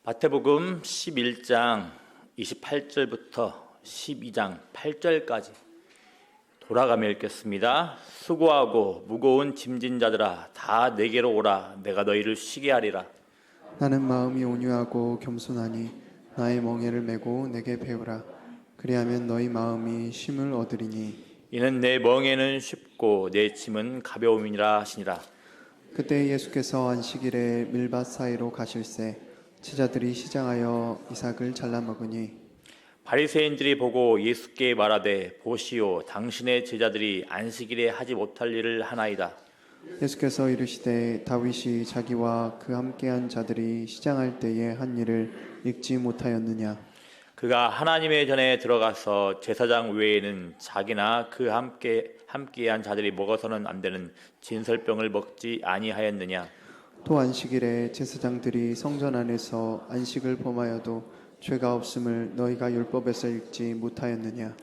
마태복음 11장 28절부터 12장 8절까지 돌아가며 읽겠습니다. 수고하고 무거운 짐진 자들아 다 내게로 오라. 내가 너희를 쉬게 하리라. 나는 마음이 온유하고 겸손하니 나의 멍에를 메고 내게 배우라. 그리하면 너희 마음이 쉼을 얻으리니 이는 내 멍에는 쉽고 내 짐은 가벼움이니라 하시니라. 그때 예수께서 안식일에 밀밭 사이로 가실새 제자들이 시장하여 이삭을 잘라 먹으니 바리새인들이 보고 예수께 말하되 보시오 당신의 제자들이 안식일에 하지 못할 일을 하나이다. 예수께서 이르시되 다윗이 자기와 그 함께한 자들이 시장할 때에 한 일을 읽지 못하였느냐. 그가 하나님의 전에 들어가서 제사장 외에는 자기나 그 함께한 자들이 먹어서는 안 되는 진설병을 먹지 아니하였느냐. 또 안식일에 제사장들이 성전 안에서 안식을 범하여도 죄가 없음을 너희가 율법에서 읽지 못하였느냐.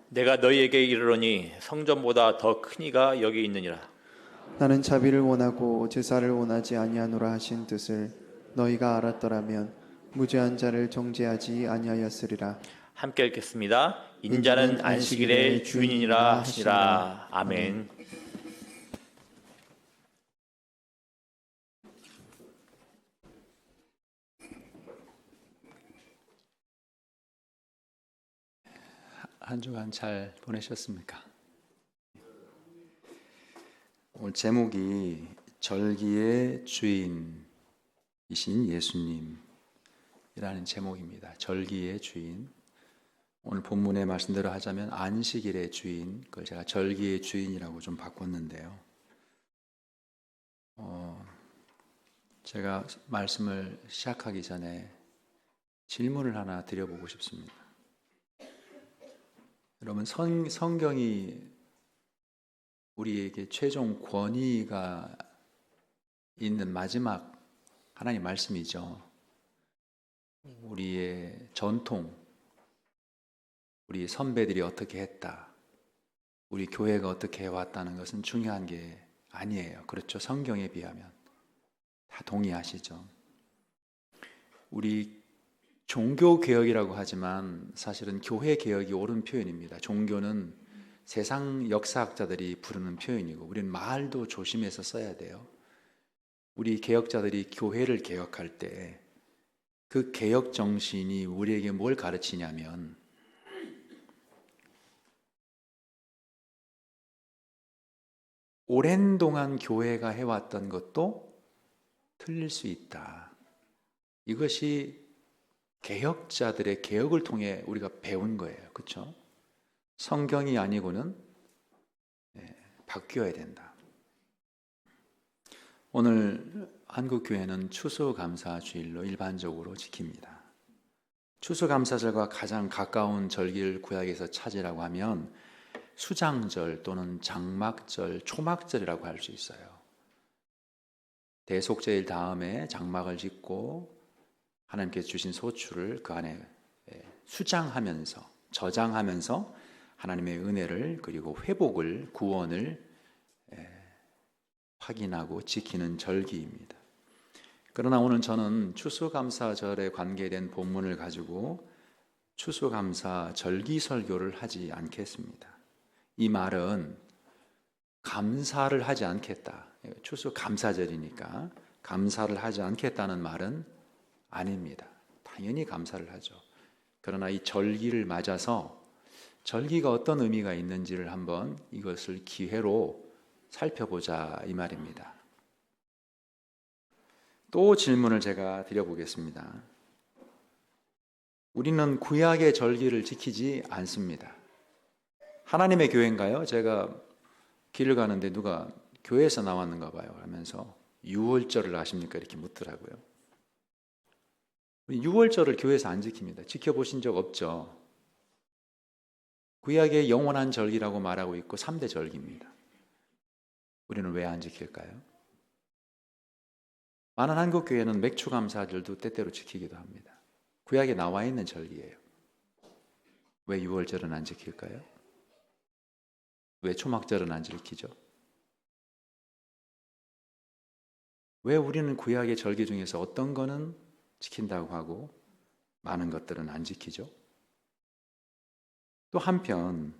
내가 너희에게 이르노니 성전보다 더 큰 이가 여기 있느니라. 나는 자비를 원하고 제사를 원하지 아니하노라 하신 뜻을 너희가 알았더라면 무죄한 자를 정죄하지 아니하였으리라. 함께 읽겠습니다. 인자는 안식일의 주인이니라 하시니라. 아멘. 한 주간 잘 보내셨습니까? 오늘 제목이 절기의 주인이신 예수님이라는 제목입니다. 절기의 주인. 오늘 본문의 말씀대로 하자면 안식일의 주인, 그걸 제가 절기의 주인이라고 좀 바꿨는데요. 제가 말씀을 시작하기 전에 질문을 하나 드려보고 싶습니다. 여러분, 성경이 우리에게 최종 권위가 있는 마지막 하나님 말씀이죠. 우리의 전통, 우리 선배들이 어떻게 했다, 우리 교회가 어떻게 해왔다는 것은 중요한 게 아니에요. 그렇죠? 성경에 비하면 다 동의하시죠? 우리 종교개혁이라고 하지만 사실은 교회개혁이 옳은 표현입니다. 종교는 세상 역사학자들이 부르는 표현이고 우리는 말도 조심해서 써야 돼요. 우리 개혁자들이 교회를 개혁할 때 그 개혁 정신이 우리에게 뭘 가르치냐면 오랜 동안 교회가 해왔던 것도 틀릴 수 있다. 이것이 개혁자들의 개혁을 통해 우리가 배운 거예요. 그렇죠? 성경이 아니고는 바뀌어야 된다. 오늘 한국교회는 추수감사주일로 일반적으로 지킵니다. 추수감사절과 가장 가까운 절기를 구약에서 찾으라고 하면 수장절 또는 장막절, 초막절이라고 할 수 있어요. 대속제일 다음에 장막을 짓고 하나님께서 주신 소출을 그 안에 수장하면서 저장하면서 하나님의 은혜를 그리고 회복을 구원을 확인하고 지키는 절기입니다. 그러나 오늘 저는 추수감사절에 관계된 본문을 가지고 추수감사 절기 설교를 하지 않겠습니다. 이 말은 감사를 하지 않겠다. 추수감사절이니까 감사를 하지 않겠다는 말은 아닙니다. 당연히 감사를 하죠. 그러나 이 절기를 맞아서 절기가 어떤 의미가 있는지를 한번 이것을 기회로 살펴보자 이 말입니다. 또 질문을 제가 드려보겠습니다. 우리는 구약의 절기를 지키지 않습니다. 하나님의 교회인가요? 제가 길을 가는데 누가 교회에서 나왔는가 봐요 하면서 유월절을 아십니까? 이렇게 묻더라고요. 우리 유월절을 교회에서 안 지킵니다. 지켜보신 적 없죠? 구약의 영원한 절기라고 말하고 있고 3대 절기입니다. 우리는 왜 안 지킬까요? 많은 한국교회는 맥추감사절도 때때로 지키기도 합니다. 구약에 나와 있는 절기예요. 왜 유월절은 안 지킬까요? 왜 초막절은 안 지키죠? 왜 우리는 구약의 절기 중에서 어떤 거는 지킨다고 하고 많은 것들은 안 지키죠. 또 한편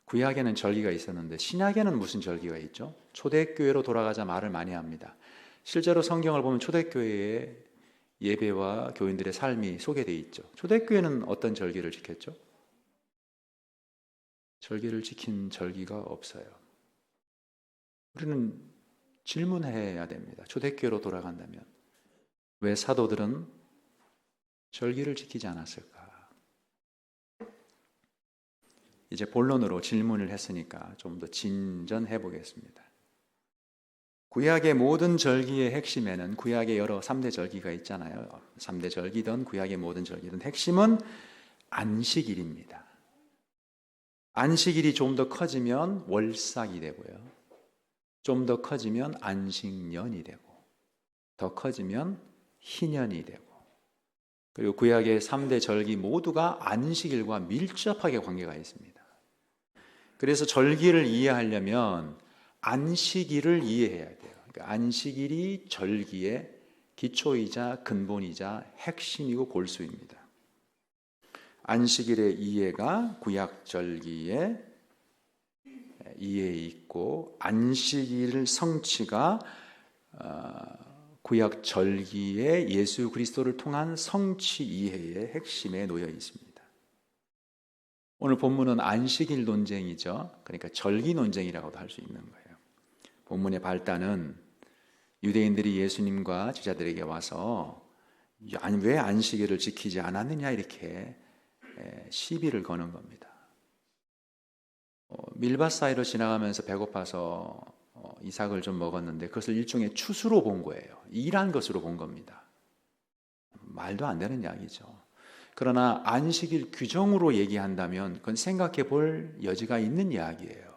구약에는 절기가 있었는데 신약에는 무슨 절기가 있죠? 초대교회로 돌아가자 말을 많이 합니다. 실제로 성경을 보면 초대교회의 예배와 교인들의 삶이 소개되어 있죠. 초대교회는 어떤 절기를 지켰죠? 절기를 지킨 절기가 없어요. 우리는 질문해야 됩니다. 초대교회로 돌아간다면 왜 사도들은 절기를 지키지 않았을까? 이제 본론으로 질문을 했으니까 좀 더 진전해 보겠습니다. 구약의 모든 절기의 핵심에는 구약의 여러 3대 절기가 있잖아요. 3대 절기든 구약의 모든 절기든 핵심은 안식일입니다. 안식일이 좀 더 커지면 월삭이 되고요. 좀 더 커지면 안식년이 되고 더 커지면 희년이 되고 그리고 구약의 3대 절기 모두가 안식일과 밀접하게 관계가 있습니다. 그래서 절기를 이해하려면 안식일을 이해해야 돼요. 그러니까 안식일이 절기의 기초이자 근본이자 핵심이고 골수입니다. 안식일의 이해가 구약 절기의 이해에 있고 안식일 성취가 구약 절기의 예수 그리스도를 통한 성취 이해의 핵심에 놓여 있습니다. 오늘 본문은 안식일 논쟁이죠. 그러니까 절기 논쟁이라고도 할 수 있는 거예요. 본문의 발단은 유대인들이 예수님과 제자들에게 와서 아니 왜 안식일을 지키지 않았느냐 이렇게 시비를 거는 겁니다. 밀밭 사이로 지나가면서 배고파서 이삭을 좀 먹었는데 그것을 일종의 추수로 본 거예요. 일한 것으로 본 겁니다. 말도 안 되는 이야기죠. 그러나 안식일 규정으로 얘기한다면 그건 생각해 볼 여지가 있는 이야기예요.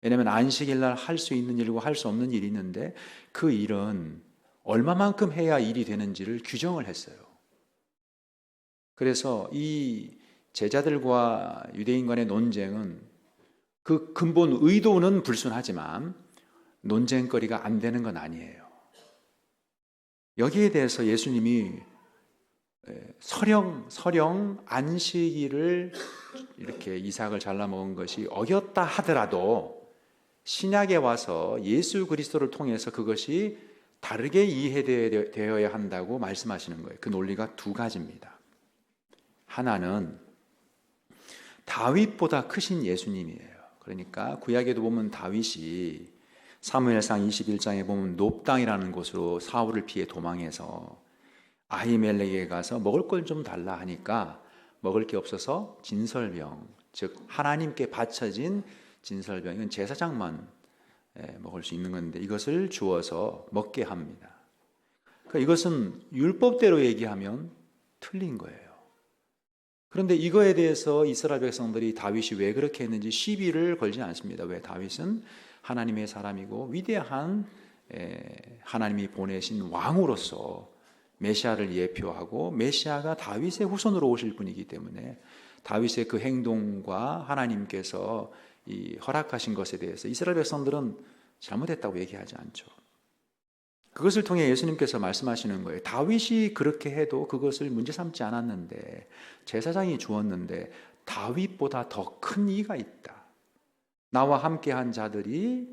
왜냐하면 안식일 날 할 수 있는 일과 할 수 없는 일이 있는데 그 일은 얼마만큼 해야 일이 되는지를 규정을 했어요. 그래서 이 제자들과 유대인 간의 논쟁은 그 근본 의도는 불순하지만 논쟁거리가 안 되는 건 아니에요. 여기에 대해서 예수님이 서령 안식일을 이렇게 이삭을 잘라 먹은 것이 어겼다 하더라도 신약에 와서 예수 그리스도를 통해서 그것이 다르게 이해되어야 한다고 말씀하시는 거예요. 그 논리가 두 가지입니다. 하나는 다윗보다 크신 예수님이에요. 그러니까 구약에도 보면 다윗이 사무엘상 21장에 보면 놉당이라는 곳으로 사울을 피해 도망해서 아히멜렉에게 가서 먹을 걸 좀 달라 하니까 먹을 게 없어서 진설병, 즉 하나님께 바쳐진 진설병은 제사장만 먹을 수 있는 건데 이것을 주어서 먹게 합니다. 그러니까 이것은 율법대로 얘기하면 틀린 거예요. 그런데 이거에 대해서 이스라엘 백성들이 다윗이 왜 그렇게 했는지 시비를 걸지 않습니다. 왜? 다윗은 하나님의 사람이고 위대한 하나님이 보내신 왕으로서 메시아를 예표하고 메시아가 다윗의 후손으로 오실 분이기 때문에 다윗의 그 행동과 하나님께서 이 허락하신 것에 대해서 이스라엘 백성들은 잘못했다고 얘기하지 않죠. 그것을 통해 예수님께서 말씀하시는 거예요. 다윗이 그렇게 해도 그것을 문제 삼지 않았는데 제사장이 주었는데 다윗보다 더 큰 이가 있다. 나와 함께한 자들이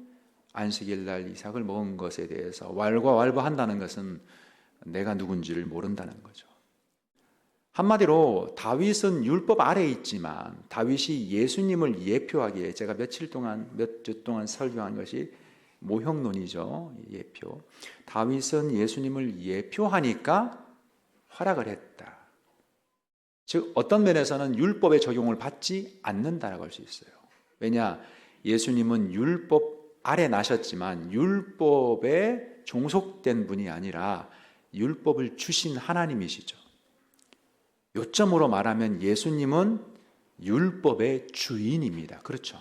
안식일 날 이삭을 먹은 것에 대해서 왈가왈부한다는 것은 내가 누군지를 모른다는 거죠. 한마디로 다윗은 율법 아래에 있지만 다윗이 예수님을 예표하기에 제가 몇 주 동안 설교한 것이 모형론이죠. 예표. 다윗은 예수님을 예표하니까 허락을 했다. 즉 어떤 면에서는 율법의 적용을 받지 않는다라고 할 수 있어요. 왜냐? 예수님은 율법 아래 나셨지만 율법에 종속된 분이 아니라 율법을 주신 하나님이시죠. 요점으로 말하면 예수님은 율법의 주인입니다. 그렇죠?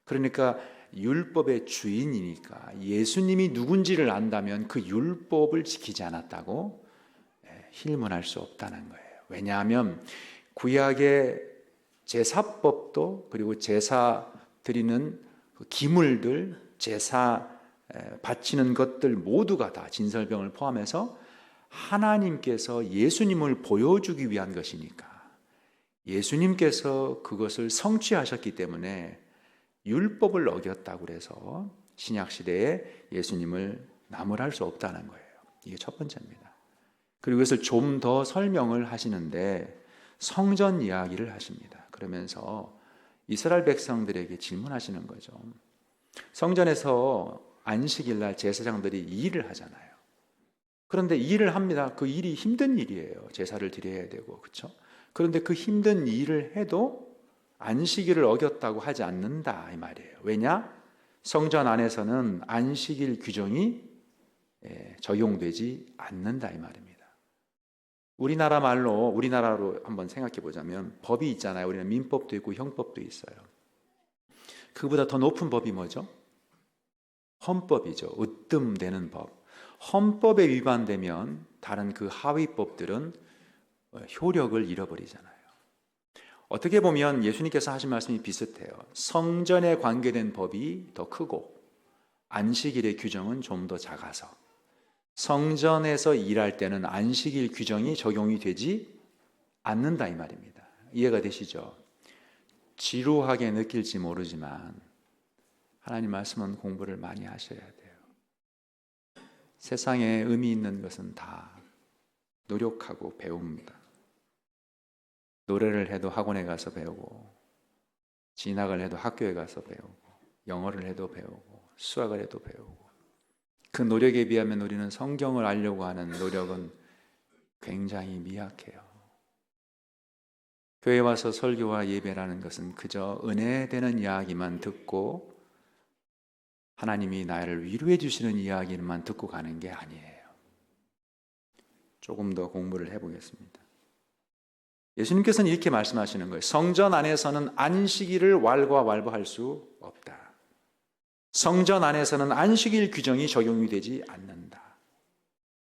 그러니까 율법의 주인이니까 예수님이 누군지를 안다면 그 율법을 지키지 않았다고 힐문할 수 없다는 거예요. 왜냐하면 구약의 제사법도 그리고 제사 드리는 기물들, 제사 바치는 것들 모두가 다 진설병을 포함해서 하나님께서 예수님을 보여주기 위한 것이니까 예수님께서 그것을 성취하셨기 때문에 율법을 어겼다고 그래서 신약시대에 예수님을 나무랄 수 없다는 거예요. 이게 첫 번째입니다. 그리고 이것을 좀 더 설명을 하시는데 성전 이야기를 하십니다. 그러면서 이스라엘 백성들에게 질문하시는 거죠. 성전에서 안식일날 제사장들이 일을 하잖아요. 그런데 일을 합니다. 그 일이 힘든 일이에요. 제사를 드려야 되고, 그렇죠? 그런데 그 힘든 일을 해도 안식일을 어겼다고 하지 않는다 이 말이에요. 왜냐? 성전 안에서는 안식일 규정이 적용되지 않는다 이 말입니다. 우리나라 말로 우리나라로 한번 생각해 보자면 법이 있잖아요. 우리는 민법도 있고 형법도 있어요. 그보다 더 높은 법이 뭐죠? 헌법이죠. 으뜸되는 법. 헌법에 위반되면 다른 그 하위법들은 효력을 잃어버리잖아요. 어떻게 보면 예수님께서 하신 말씀이 비슷해요. 성전에 관계된 법이 더 크고 안식일의 규정은 좀 더 작아서 성전에서 일할 때는 안식일 규정이 적용이 되지 않는다 이 말입니다. 이해가 되시죠? 지루하게 느낄지 모르지만 하나님 말씀은 공부를 많이 하셔야 돼요. 세상에 의미 있는 것은 다 노력하고 배웁니다. 노래를 해도 학원에 가서 배우고, 진학을 해도 학교에 가서 배우고, 영어를 해도 배우고, 수학을 해도 배우고, 그 노력에 비하면 우리는 성경을 알려고 하는 노력은 굉장히 미약해요. 교회 와서 설교와 예배라는 것은 그저 은혜되는 이야기만 듣고 하나님이 나를 위로해 주시는 이야기만 듣고 가는 게 아니에요. 조금 더 공부를 해보겠습니다. 예수님께서는 이렇게 말씀하시는 거예요. 성전 안에서는 안식일을 왈가왈부할 수 없다. 성전 안에서는 안식일 규정이 적용이 되지 않는다.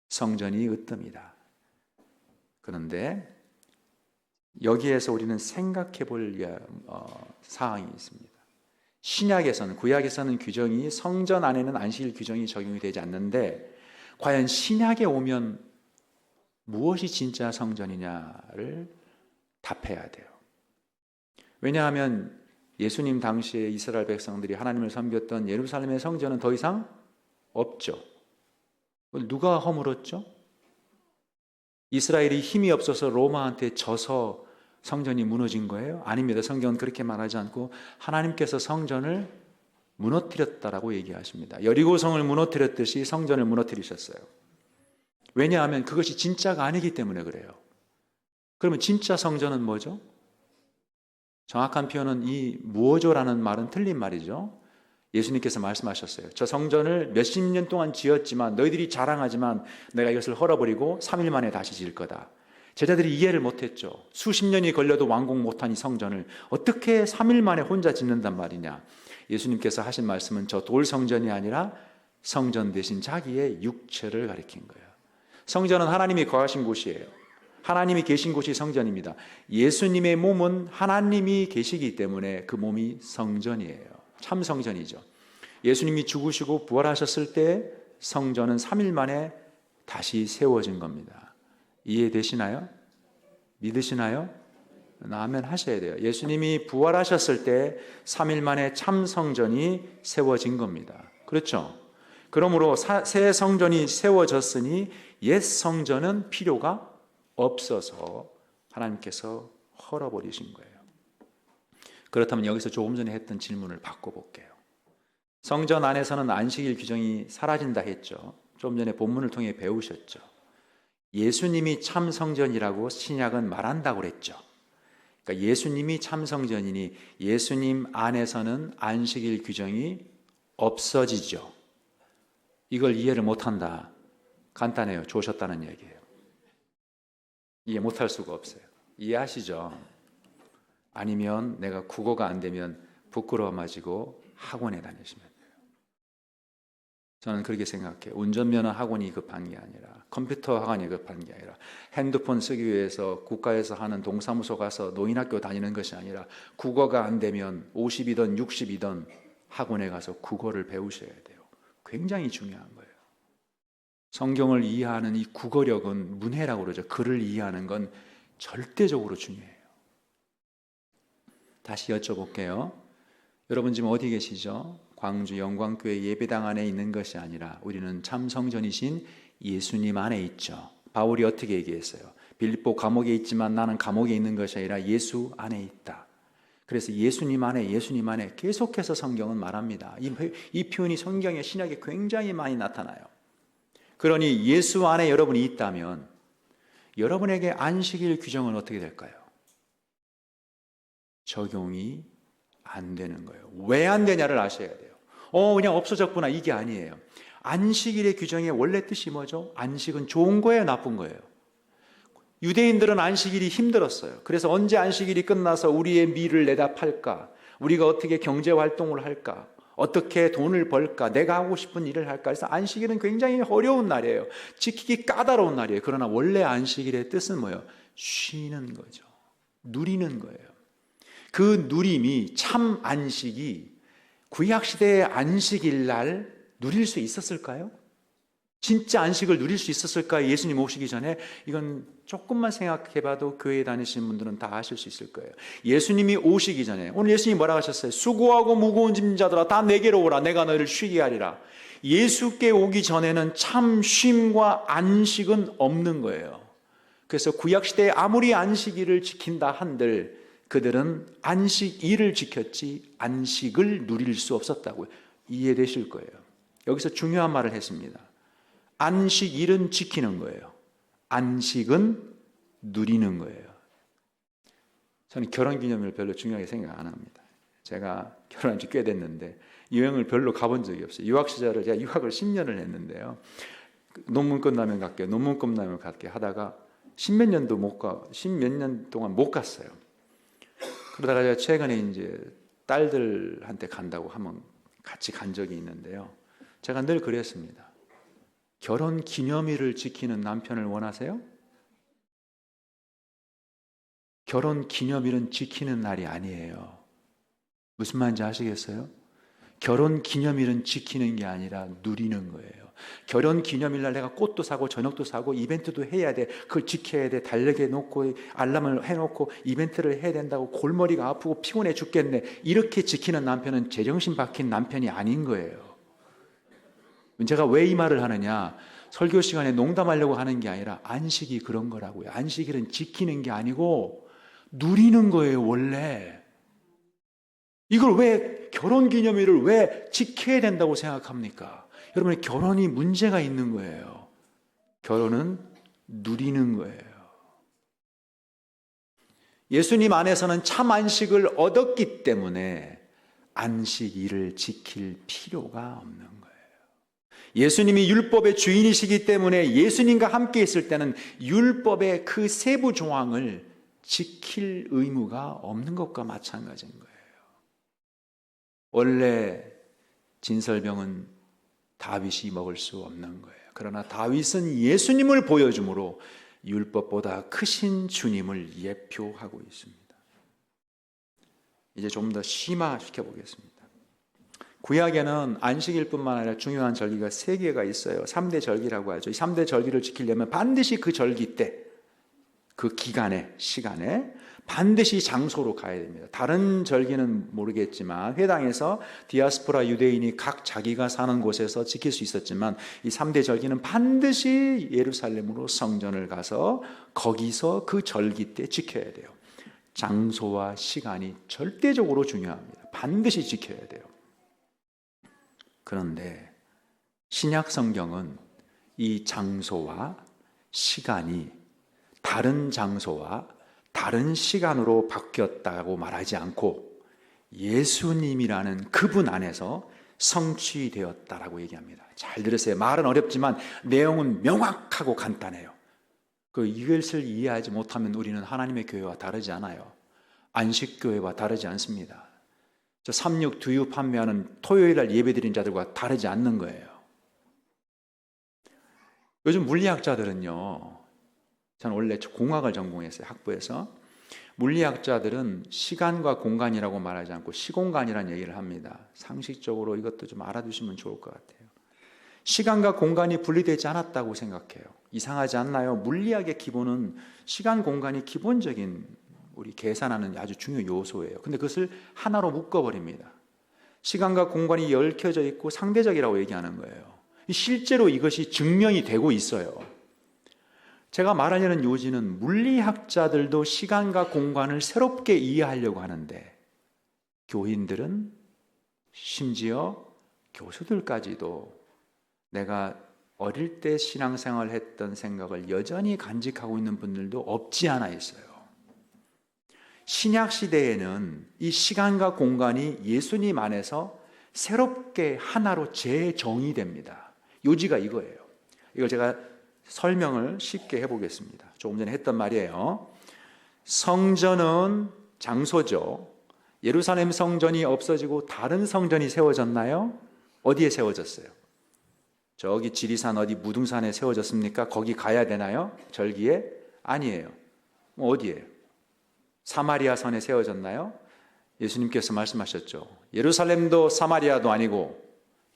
성전이 으뜸이다. 그런데 여기에서 우리는 생각해 볼 사항이 있습니다. 신약에서는, 구약에서는 규정이 성전 안에는 안식일 규정이 적용이 되지 않는데 과연 신약에 오면 무엇이 진짜 성전이냐를 답해야 돼요. 왜냐하면 예수님 당시에 이스라엘 백성들이 하나님을 섬겼던 예루살렘의 성전은 더 이상 없죠. 누가 허물었죠? 이스라엘이 힘이 없어서 로마한테 져서 성전이 무너진 거예요? 아닙니다. 성경은 그렇게 말하지 않고 하나님께서 성전을 무너뜨렸다라고 얘기하십니다. 여리고성을 무너뜨렸듯이 성전을 무너뜨리셨어요. 왜냐하면 그것이 진짜가 아니기 때문에 그래요. 그러면 진짜 성전은 뭐죠? 정확한 표현은 이 무어조라는 말은 틀린 말이죠. 예수님께서 말씀하셨어요. 저 성전을 몇십 년 동안 지었지만 너희들이 자랑하지만 내가 이것을 헐어버리고 3일 만에 다시 지을 거다. 제자들이 이해를 못했죠. 수십 년이 걸려도 완공 못한 이 성전을 어떻게 3일 만에 혼자 짓는단 말이냐. 예수님께서 하신 말씀은 저 돌 성전이 아니라 성전 대신 자기의 육체를 가리킨 거예요. 성전은 하나님이 거하신 곳이에요. 하나님이 계신 곳이 성전입니다. 예수님의 몸은 하나님이 계시기 때문에 그 몸이 성전이에요. 참 성전이죠. 예수님이 죽으시고 부활하셨을 때 성전은 3일 만에 다시 세워진 겁니다. 이해되시나요? 믿으시나요? 아멘 하셔야 돼요. 예수님이 부활하셨을 때 3일 만에 참 성전이 세워진 겁니다. 그렇죠? 그러므로 새 성전이 세워졌으니 옛 성전은 필요가 없어서 하나님께서 헐어버리신 거예요. 그렇다면 여기서 조금 전에 했던 질문을 바꿔볼게요. 성전 안에서는 안식일 규정이 사라진다 했죠. 좀 전에 본문을 통해 배우셨죠. 예수님이 참 성전이라고 신약은 말한다고 그랬죠. 그러니까 예수님이 참 성전이니 예수님 안에서는 안식일 규정이 없어지죠. 이걸 이해를 못한다. 간단해요. 조셨다는 얘기예요. 이해 못할 수가 없어요. 이해하시죠? 아니면 내가 국어가 안 되면 부끄러워 마시고 학원에 다니시면 돼요. 저는 그렇게 생각해요. 운전면허 학원이 급한 게 아니라 컴퓨터 학원이 급한 게 아니라 핸드폰 쓰기 위해서 국가에서 하는 동사무소 가서 노인학교 다니는 것이 아니라 국어가 안 되면 50이든 60이든 학원에 가서 국어를 배우셔야 돼요. 굉장히 중요한 거예요. 성경을 이해하는 이 국어력은 문해라고 그러죠. 글을 이해하는 건 절대적으로 중요해요. 다시 여쭤볼게요. 여러분 지금 어디 계시죠? 광주 영광교회 예배당 안에 있는 것이 아니라 우리는 참 성전이신 예수님 안에 있죠. 바울이 어떻게 얘기했어요? 빌립보 감옥에 있지만 나는 감옥에 있는 것이 아니라 예수 안에 있다. 그래서 예수님 안에 계속해서 성경은 말합니다. 이 표현이 성경의 신약에 굉장히 많이 나타나요. 그러니 예수 안에 여러분이 있다면 여러분에게 안식일 규정은 어떻게 될까요? 적용이 안 되는 거예요. 왜 안 되냐를 아셔야 돼요. 그냥 없어졌구나, 이게 아니에요. 안식일의 규정의 원래 뜻이 뭐죠? 안식은 좋은 거예요, 나쁜 거예요? 유대인들은 안식일이 힘들었어요. 그래서 언제 안식일이 끝나서 우리의 밀을 내다 팔까? 우리가 어떻게 경제 활동을 할까? 어떻게 돈을 벌까? 내가 하고 싶은 일을 할까? 그래서 안식일은 굉장히 어려운 날이에요. 지키기 까다로운 날이에요. 그러나 원래 안식일의 뜻은 뭐예요? 쉬는 거죠. 누리는 거예요. 그 누림이 참 안식이 구약시대의 안식일 날 누릴 수 있었을까요? 진짜 안식을 누릴 수 있었을까요? 예수님 오시기 전에? 이건 조금만 생각해봐도 교회 다니시는 분들은 다 아실 수 있을 거예요. 예수님이 오시기 전에, 오늘 예수님이 뭐라고 하셨어요? 수고하고 무거운 짐 자들아 다 내게로 오라, 내가 너희를 쉬게 하리라. 예수께 오기 전에는 참 쉼과 안식은 없는 거예요. 그래서 구약시대에 아무리 안식일을 지킨다 한들 그들은 안식일을 지켰지 안식을 누릴 수 없었다고요. 이해되실 거예요. 여기서 중요한 말을 했습니다. 안식일은 지키는 거예요. 안식은 누리는 거예요. 저는 결혼기념일 별로 중요하게 생각 안 합니다. 제가 결혼한 지 꽤 됐는데 여행을 별로 가본 적이 없어요. 유학 시절을 제가 유학을 10년을 했는데요. 논문 끝나면 갈게요. 논문 끝나면 갈게요. 하다가 십몇 년 동안 못 갔어요. 그러다가 제가 최근에 이제 딸들한테 간다고 하면 같이 간 적이 있는데요. 제가 늘 그랬습니다. 결혼 기념일을 지키는 남편을 원하세요? 결혼 기념일은 지키는 날이 아니에요. 무슨 말인지 아시겠어요? 결혼 기념일은 지키는 게 아니라 누리는 거예요. 결혼 기념일날 내가 꽃도 사고 저녁도 사고 이벤트도 해야 돼. 그걸 지켜야 돼. 달력에 놓고 알람을 해놓고 이벤트를 해야 된다고 골머리가 아프고 피곤해 죽겠네. 이렇게 지키는 남편은 제정신 박힌 남편이 아닌 거예요. 제가 왜 이 말을 하느냐? 설교 시간에 농담하려고 하는 게 아니라 안식이 그런 거라고요. 안식일은 지키는 게 아니고 누리는 거예요, 원래. 이걸 왜 결혼기념일을 왜 지켜야 된다고 생각합니까? 여러분, 결혼이 문제가 있는 거예요. 결혼은 누리는 거예요. 예수님 안에서는 참 안식을 얻었기 때문에 안식일을 지킬 필요가 없는 거예요. 예수님이 율법의 주인이시기 때문에 예수님과 함께 있을 때는 율법의 그 세부 조항을 지킬 의무가 없는 것과 마찬가지인 거예요. 원래 진설병은 다윗이 먹을 수 없는 거예요. 그러나 다윗은 예수님을 보여주므로 율법보다 크신 주님을 예표하고 있습니다. 이제 좀 더 심화시켜 보겠습니다. 구약에는 안식일뿐만 아니라 중요한 절기가 3개가 있어요. 3대 절기라고 하죠. 이 3대 절기를 지키려면 반드시 그 절기 때, 그 기간에, 시간에 반드시 장소로 가야 됩니다. 다른 절기는 모르겠지만 회당에서 디아스포라 유대인이 각 자기가 사는 곳에서 지킬 수 있었지만 이 3대 절기는 반드시 예루살렘으로 성전을 가서 거기서 그 절기 때 지켜야 돼요. 장소와 시간이 절대적으로 중요합니다. 반드시 지켜야 돼요. 그런데 신약 성경은 이 장소와 시간이 다른 장소와 다른 시간으로 바뀌었다고 말하지 않고 예수님이라는 그분 안에서 성취되었다라고 얘기합니다. 잘 들으세요. 말은 어렵지만 내용은 명확하고 간단해요. 이것을 이해하지 못하면 우리는 하나님의 교회와 다르지 않아요. 안식교회와 다르지 않습니다. 저 삼육 두유 판매하는 토요일날 예배드린 자들과 다르지 않는 거예요. 요즘 물리학자들은요, 저는 원래 공학을 전공했어요, 학부에서. 물리학자들은 시간과 공간이라고 말하지 않고 시공간이라는 얘기를 합니다. 상식적으로 이것도 좀 알아두시면 좋을 것 같아요. 시간과 공간이 분리되지 않았다고 생각해요. 이상하지 않나요? 물리학의 기본은 시간, 공간이 기본적인 우리 계산하는 아주 중요한 요소예요. 근데 그것을 하나로 묶어버립니다. 시간과 공간이 얽혀져 있고 상대적이라고 얘기하는 거예요. 실제로 이것이 증명이 되고 있어요. 제가 말하려는 요지는 물리학자들도 시간과 공간을 새롭게 이해하려고 하는데 교인들은 심지어 교수들까지도 내가 어릴 때 신앙생활 했던 생각을 여전히 간직하고 있는 분들도 없지 않아 있어요. 신약 시대에는 이 시간과 공간이 예수님 안에서 새롭게 하나로 재정의됩니다. 요지가 이거예요. 이걸 제가 설명을 쉽게 해보겠습니다. 조금 전에 했던 말이에요. 성전은 장소죠. 예루살렘 성전이 없어지고 다른 성전이 세워졌나요? 어디에 세워졌어요? 저기 지리산 어디 무등산에 세워졌습니까? 거기 가야 되나요? 절기에? 아니에요. 어디에요? 사마리아 선에 세워졌나요? 예수님께서 말씀하셨죠. 예루살렘도 사마리아도 아니고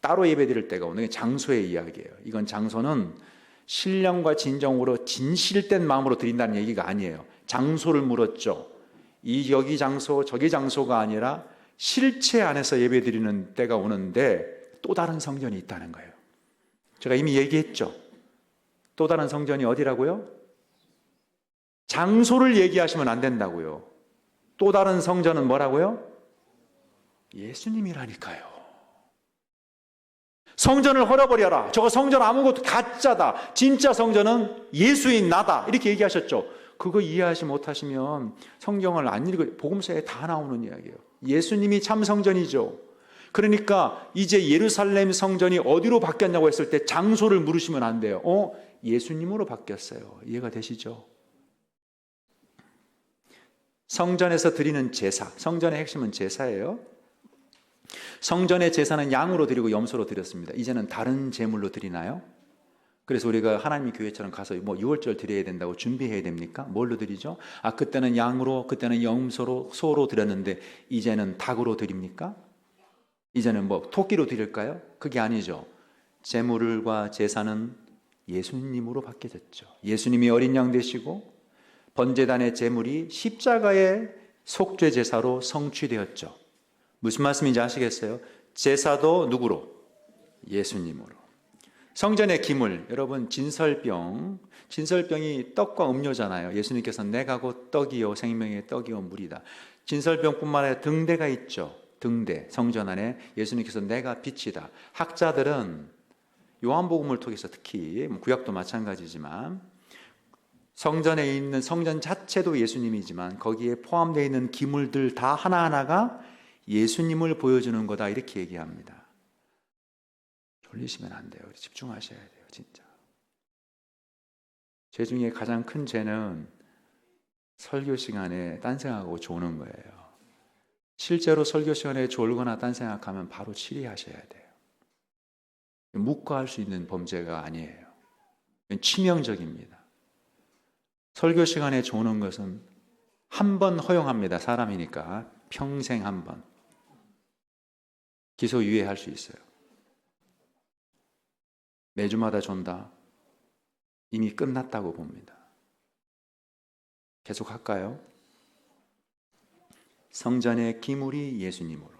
따로 예배드릴 때가 오는 게 장소의 이야기예요. 이건 장소는 신령과 진정으로 진실된 마음으로 드린다는 얘기가 아니에요. 장소를 물었죠. 여기 장소 저기 장소가 아니라 실체 안에서 예배드리는 때가 오는데 또 다른 성전이 있다는 거예요. 제가 이미 얘기했죠. 또 다른 성전이 어디라고요? 장소를 얘기하시면 안 된다고요. 또 다른 성전은 뭐라고요? 예수님이라니까요. 성전을 헐어버려라. 저거 성전 아무것도 가짜다. 진짜 성전은 예수인 나다. 이렇게 얘기하셨죠. 그거 이해하지 못하시면 성경을 안 읽어요. 복음서에 다 나오는 이야기예요. 예수님이 참 성전이죠. 그러니까 이제 예루살렘 성전이 어디로 바뀌었냐고 했을 때 장소를 물으시면 안 돼요. 예수님으로 바뀌었어요. 이해가 되시죠? 성전에서 드리는 제사, 성전의 핵심은 제사예요. 성전의 제사는 양으로 드리고 염소로 드렸습니다. 이제는 다른 제물로 드리나요? 그래서 우리가 하나님의 교회처럼 가서 유월절 드려야 된다고 준비해야 됩니까? 뭘로 드리죠? 그때는 양으로, 그때는 염소로, 소로 드렸는데 이제는 닭으로 드립니까? 이제는 토끼로 드릴까요? 그게 아니죠. 제물과 제사는 예수님으로 바뀌어졌죠. 예수님이 어린 양 되시고 번제단의 제물이 십자가의 속죄 제사로 성취되었죠. 무슨 말씀인지 아시겠어요? 제사도 누구로? 예수님으로. 성전의 기물, 여러분 진설병이 떡과 음료잖아요. 예수님께서 내가 곧 떡이요 생명의 떡이요 물이다. 진설병뿐만 아니라 등대가 있죠. 등대, 성전 안에 예수님께서 내가 빛이다. 학자들은 요한복음을 통해서 특히 구약도 마찬가지지만 성전에 있는 성전 자체도 예수님이지만 거기에 포함되어 있는 기물들 다 하나하나가 예수님을 보여주는 거다 이렇게 얘기합니다. 졸리시면 안 돼요. 집중하셔야 돼요. 진짜. 죄 중에 가장 큰 죄는 설교 시간에 딴 생각하고 조는 거예요. 실제로 설교 시간에 졸거나 딴 생각하면 바로 치리하셔야 돼요. 묵과할 수 있는 범죄가 아니에요. 치명적입니다. 설교 시간에 조는 것은 한 번 허용합니다. 사람이니까 평생 한 번. 기소유예할 수 있어요. 매주마다 존다. 이미 끝났다고 봅니다. 계속 할까요? 성전의 기물이 예수님으로,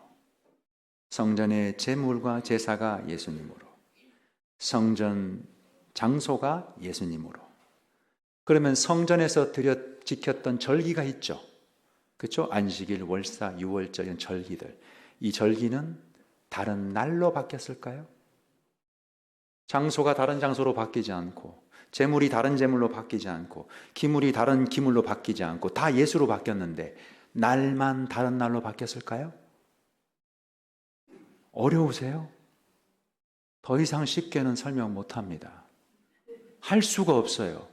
성전의 제물과 제사가 예수님으로, 성전 장소가 예수님으로. 그러면 성전에서 지켰던 절기가 있죠. 그렇죠? 안식일, 월사, 유월절 이런 절기들. 이 절기는 다른 날로 바뀌었을까요? 장소가 다른 장소로 바뀌지 않고 제물이 다른 제물로 바뀌지 않고 기물이 다른 기물로 바뀌지 않고 다 예수로 바뀌었는데 날만 다른 날로 바뀌었을까요? 어려우세요? 더 이상 쉽게는 설명 못합니다. 할 수가 없어요.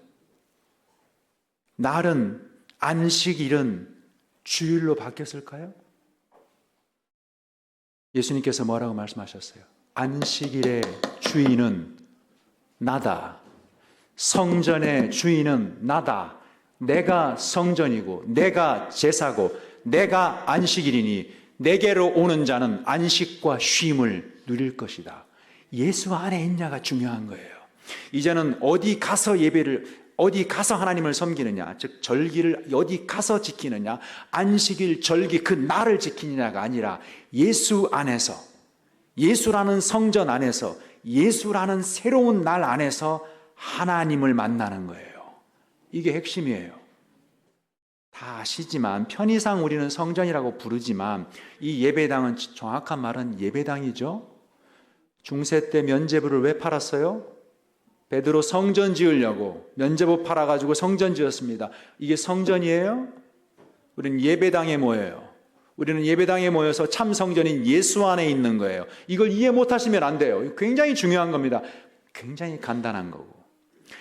날은 안식일은 주일로 바뀌었을까요? 예수님께서 뭐라고 말씀하셨어요? 안식일의 주인은 나다. 성전의 주인은 나다. 내가 성전이고 내가 제사고 내가 안식일이니 내게로 오는 자는 안식과 쉼을 누릴 것이다. 예수 안에 있냐가 중요한 거예요. 이제는 어디 가서 하나님을 섬기느냐, 즉 절기를 어디 가서 지키느냐, 안식일, 절기 그 날을 지키느냐가 아니라 예수 안에서, 예수라는 성전 안에서, 예수라는 새로운 날 안에서 하나님을 만나는 거예요. 이게 핵심이에요. 다 아시지만 편의상 우리는 성전이라고 부르지만 이 예배당은 정확한 말은 예배당이죠. 중세 때 면죄부를 왜 팔았어요? 베드로 성전 지으려고 면죄부 팔아가지고 성전 지었습니다. 이게 성전이에요? 우리는 예배당에 모여요. 우리는 예배당에 모여서 참 성전인 예수 안에 있는 거예요. 이걸 이해 못하시면 안 돼요. 굉장히 중요한 겁니다. 굉장히 간단한 거고.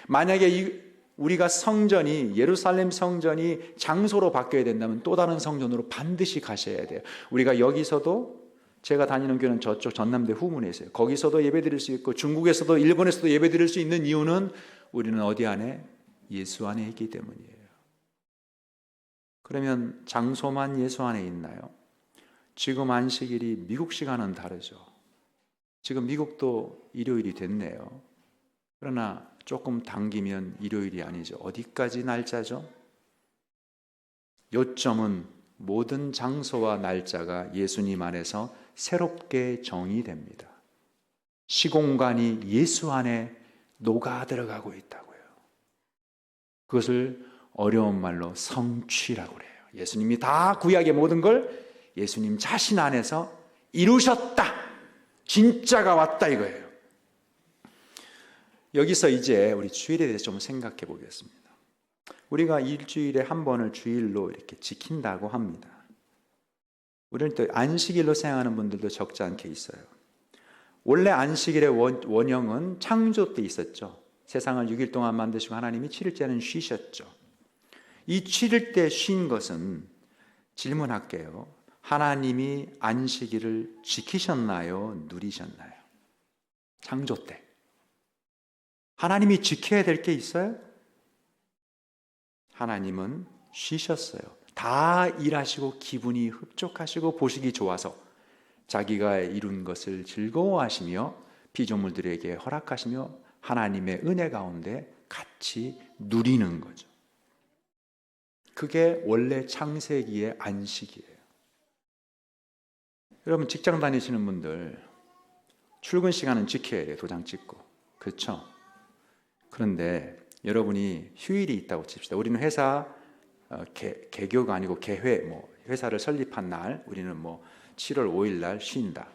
만약에 우리가 성전이, 예루살렘 성전이 장소로 바뀌어야 된다면 또 다른 성전으로 반드시 가셔야 돼요. 우리가 여기서도, 제가 다니는 교회는 저쪽 전남대 후문에 있어요. 거기서도 예배드릴 수 있고 중국에서도 일본에서도 예배드릴 수 있는 이유는 우리는 어디 안에? 예수 안에 있기 때문이에요. 그러면 장소만 예수 안에 있나요? 지금 안식일이 미국 시간은 다르죠. 지금 미국도 일요일이 됐네요. 그러나 조금 당기면 일요일이 아니죠. 어디까지 날짜죠? 요점은 모든 장소와 날짜가 예수님 안에서 새롭게 정의됩니다. 시공간이 예수 안에 녹아 들어가고 있다고요. 그것을 어려운 말로 성취라고 그래요. 예수님이 다 구약의 모든 걸 예수님 자신 안에서 이루셨다. 진짜가 왔다 이거예요. 여기서 이제 우리 주일에 대해서 좀 생각해 보겠습니다. 우리가 일주일에 한 번을 주일로 이렇게 지킨다고 합니다. 우리는 또 안식일로 생각하는 분들도 적지 않게 있어요. 원래 안식일의 원형은 창조 때 있었죠. 세상을 6일 동안 만드시고 하나님이 7일째는 쉬셨죠. 이 7일 때 쉰 것은, 질문할게요. 하나님이 안식일을 지키셨나요? 누리셨나요? 창조 때. 하나님이 지켜야 될 게 있어요? 하나님은 쉬셨어요. 다 일하시고 기분이 흡족하시고 보시기 좋아서 자기가 이룬 것을 즐거워하시며 피조물들에게 허락하시며 하나님의 은혜 가운데 같이 누리는 거죠. 그게 원래 창세기의 안식이에요. 여러분 직장 다니시는 분들 출근 시간은 지켜야 돼요. 도장 찍고. 그렇죠? 그런데 여러분이 휴일이 있다고 칩시다. 우리는 회사 개교가 아니고 개회, 회사를 설립한 날 우리는 7월 5일 날 쉰다.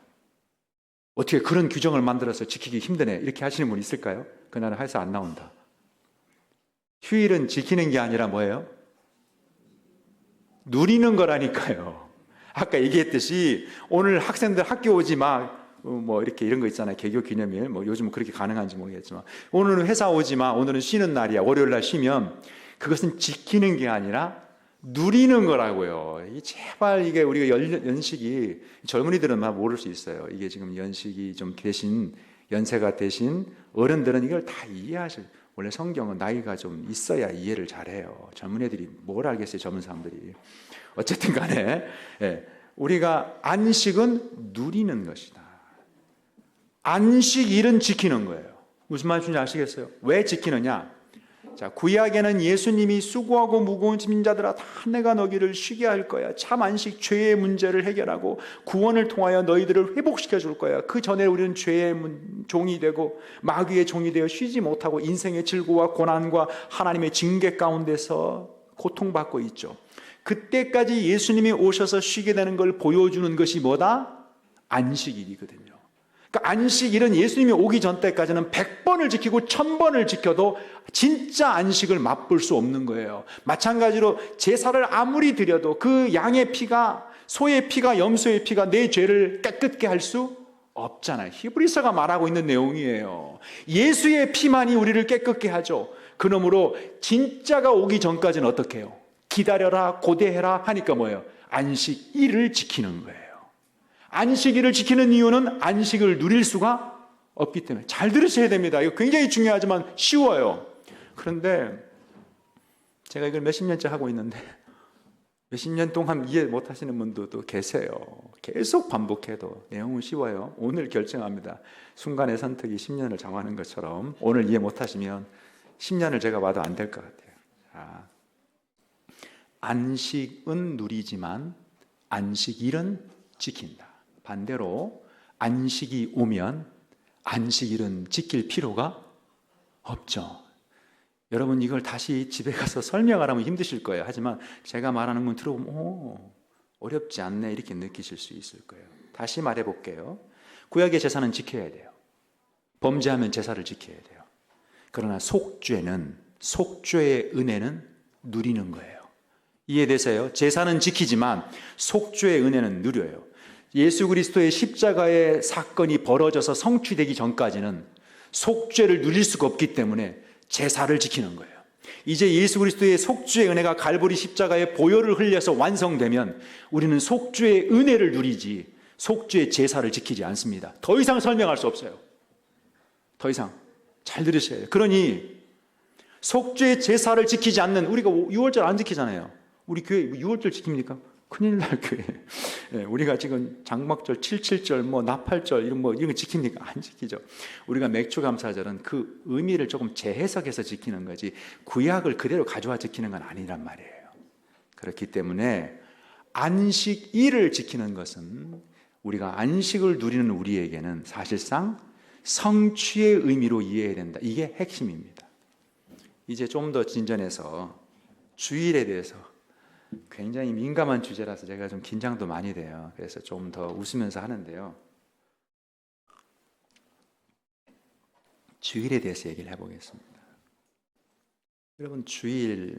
어떻게 그런 규정을 만들어서 지키기 힘드네 이렇게 하시는 분 있을까요? 그날은 회사 안 나온다. 휴일은 지키는 게 아니라 뭐예요? 누리는 거라니까요. 아까 얘기했듯이 오늘 학생들 학교 오지 마. 이렇게 이런 거 있잖아요. 개교 기념일. 요즘은 그렇게 가능한지 모르겠지만 오늘은 회사 오지 마. 오늘은 쉬는 날이야. 월요일 날 쉬면 그것은 지키는 게 아니라 누리는 거라고요. 제발 이게 우리가 연식이 젊은이들은 막 모를 수 있어요. 이게 지금 연식이 좀 되신 연세가 되신 어른들은 이걸 다 이해하실. 원래 성경은 나이가 좀 있어야 이해를 잘해요. 젊은 애들이 뭘 알겠어요. 젊은 사람들이. 어쨌든 간에 우리가 안식은 누리는 것이다. 안식일은 지키는 거예요. 무슨 말인지 아시겠어요? 왜 지키느냐? 자, 구약에는 예수님이 수고하고 무거운 짐진 자들아 다 내가 너희를 쉬게 할 거야. 참 안식, 죄의 문제를 해결하고 구원을 통하여 너희들을 회복시켜 줄 거야. 그 전에 우리는 죄의 종이 되고 마귀의 종이 되어 쉬지 못하고 인생의 질고와 고난과 하나님의 징계 가운데서 고통받고 있죠. 그때까지 예수님이 오셔서 쉬게 되는 걸 보여주는 것이 뭐다? 안식일이거든요. 그러니까 안식일은 예수님이 오기 전 때까지는 100번을 지키고 1000번을 지켜도 진짜 안식을 맛볼 수 없는 거예요. 마찬가지로 제사를 아무리 드려도 그 양의 피가, 소의 피가, 염소의 피가 내 죄를 깨끗게 할 수 없잖아요. 히브리서가 말하고 있는 내용이에요. 예수의 피만이 우리를 깨끗게 하죠. 그러므로 진짜가 오기 전까지는 어떻게 해요? 기다려라, 고대해라 하니까 뭐예요? 안식일을 지키는 거예요. 안식일을 지키는 이유는 안식을 누릴 수가 없기 때문에. 잘 들으셔야 됩니다. 이거 굉장히 중요하지만 쉬워요. 그런데 제가 이걸 몇십 년째 하고 있는데 몇십 년 동안 이해 못 하시는 분들도 계세요. 계속 반복해도 내용은 쉬워요. 오늘 결정합니다. 순간의 선택이 10년을 정하는 것처럼 오늘 이해 못 하시면 10년을 제가 봐도 안 될 것 같아요. 자, 안식은 누리지만 안식일은 지킨다. 반대로 안식이 오면 안식일은 지킬 필요가 없죠. 여러분 이걸 다시 집에 가서 설명하라면 힘드실 거예요. 하지만 제가 말하는 건 들어보면 어렵지 않네 이렇게 느끼실 수 있을 거예요. 다시 말해 볼게요. 구약의 제사는 지켜야 돼요. 범죄하면 제사를 지켜야 돼요. 그러나 속죄의 은혜는 누리는 거예요. 이해되세요? 제사는 지키지만 속죄의 은혜는 누려요. 예수 그리스도의 십자가의 사건이 벌어져서 성취되기 전까지는 속죄를 누릴 수가 없기 때문에 제사를 지키는 거예요. 이제 예수 그리스도의 속죄의 은혜가 갈보리 십자가의 보혈을 흘려서 완성되면 우리는 속죄의 은혜를 누리지 속죄의 제사를 지키지 않습니다. 더 이상 설명할 수 없어요. 더 이상. 잘 들으셔야 돼요. 그러니 속죄의 제사를 지키지 않는, 우리가 6월절 안 지키잖아요. 우리 교회 6월절 지킵니까? 큰일 날 교회. 우리가 지금 장막절, 77절, 나팔절 이런 거 지킵니까? 안 지키죠. 우리가 맥주감사절은 그 의미를 조금 재해석해서 지키는 거지 구약을 그대로 가져와 지키는 건 아니란 말이에요. 그렇기 때문에 안식일을 지키는 것은 우리가 안식을 누리는 우리에게는 사실상 성취의 의미로 이해해야 된다. 이게 핵심입니다. 이제 좀 더 진전해서 주일에 대해서 굉장히 민감한 주제라서 제가 좀 긴장도 많이 돼요. 그래서 좀 더 웃으면서 하는데요. 주일에 대해서 얘기를 해보겠습니다. 여러분 주일,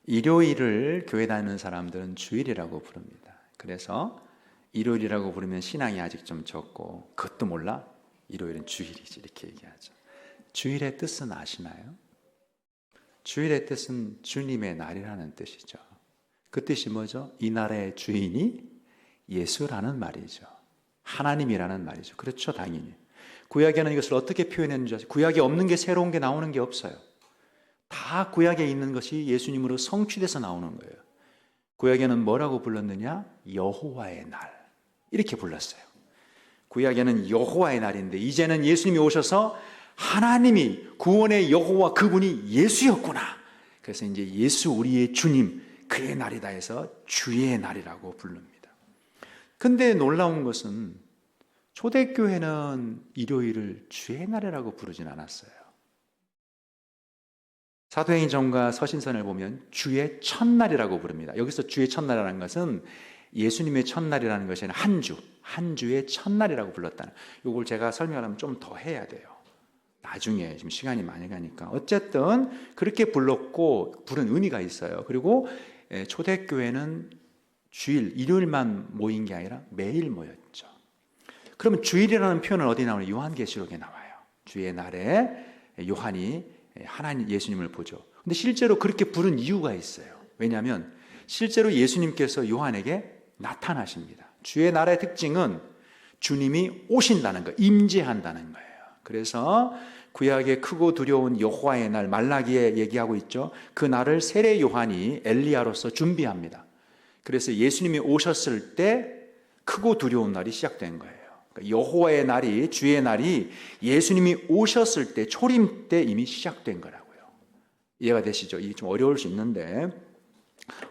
일요일을 교회 다니는 사람들은 주일이라고 부릅니다. 그래서 일요일이라고 부르면 신앙이 아직 좀 적고 그것도 몰라? 일요일은 주일이지 이렇게 얘기하죠. 주일의 뜻은 아시나요? 주일의 뜻은 주님의 날이라는 뜻이죠. 그 뜻이 뭐죠? 이 날의 주인이 예수라는 말이죠. 하나님이라는 말이죠. 그렇죠, 당연히. 구약에는 이것을 어떻게 표현했는지 아세요? 구약에 없는 게 새로운 게 나오는 게 없어요. 다 구약에 있는 것이 예수님으로 성취돼서 나오는 거예요. 구약에는 뭐라고 불렀느냐? 여호와의 날 이렇게 불렀어요. 구약에는 여호와의 날인데 이제는 예수님이 오셔서 하나님이 구원의 여호와 그분이 예수였구나. 그래서 이제 예수 우리의 주님 그의 날이다 해서 주의 날이라고 부릅니다. 근데 놀라운 것은 초대교회는 일요일을 주의 날이라고 부르진 않았어요. 사도행전과 서신서를 보면 주의 첫날이라고 부릅니다. 여기서 주의 첫날이라는 것은 예수님의 첫날이라는 것이 아니라 한 주의 첫날이라고 불렀다는, 이걸 제가 설명하면 좀 더 해야 돼요. 나중에 지금 시간이 많이 가니까. 어쨌든 그렇게 불렀고 부른 의미가 있어요. 그리고 초대교회는 주일, 일요일만 모인 게 아니라 매일 모였죠. 그러면 주일이라는 표현은 어디 나오냐? 요한계시록에 나와요. 주의 날에 요한이 하나님 예수님을 보죠. 근데 실제로 그렇게 부른 이유가 있어요. 왜냐하면 실제로 예수님께서 요한에게 나타나십니다. 주의 날의 특징은 주님이 오신다는 거예요. 임재한다는 거예요. 그래서 구약의 크고 두려운 여호와의 날, 말라기에 얘기하고 있죠. 그 날을 세례 요한이 엘리야로서 준비합니다. 그래서 예수님이 오셨을 때 크고 두려운 날이 시작된 거예요. 그러니까 여호와의 날이, 주의 날이 예수님이 오셨을 때, 초림 때 이미 시작된 거라고요. 이해가 되시죠? 이게 좀 어려울 수 있는데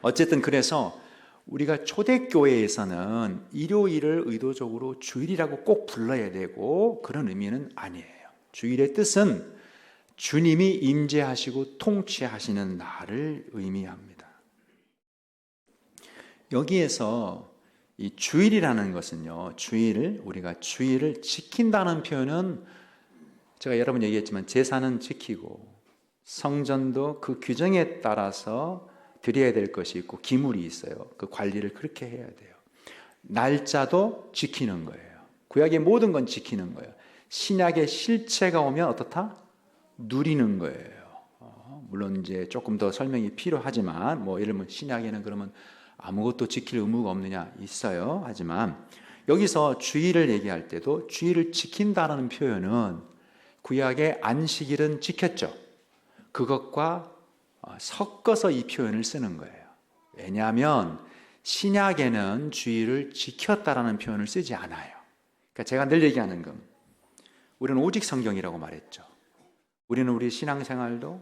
어쨌든 그래서 우리가 초대교회에서는 일요일을 의도적으로 주일이라고 꼭 불러야 되고 그런 의미는 아니에요. 주일의 뜻은 주님이 임재하시고 통치하시는 날을 의미합니다. 여기에서 이 주일이라는 것은요, 우리가 주일을 지킨다는 표현은 제가 여러 번 얘기했지만 제사는 지키고 성전도 그 규정에 따라서 드려야 될 것이 있고 기물이 있어요. 그 관리를 그렇게 해야 돼요. 날짜도 지키는 거예요. 구약의 모든 건 지키는 거예요. 신약의 실체가 오면 어떻다? 누리는 거예요. 물론 이제 조금 더 설명이 필요하지만 예를 들면 신약에는 그러면 아무것도 지킬 의무가 없느냐? 있어요. 하지만 여기서 주일을 얘기할 때도 주일을 지킨다는 표현은 구약의 안식일은 지켰죠. 그것과 섞어서 이 표현을 쓰는 거예요. 왜냐하면 신약에는 주일을 지켰다라는 표현을 쓰지 않아요. 그러니까 제가 늘 얘기하는 건 우리는 오직 성경이라고 말했죠. 우리는 우리 신앙생활도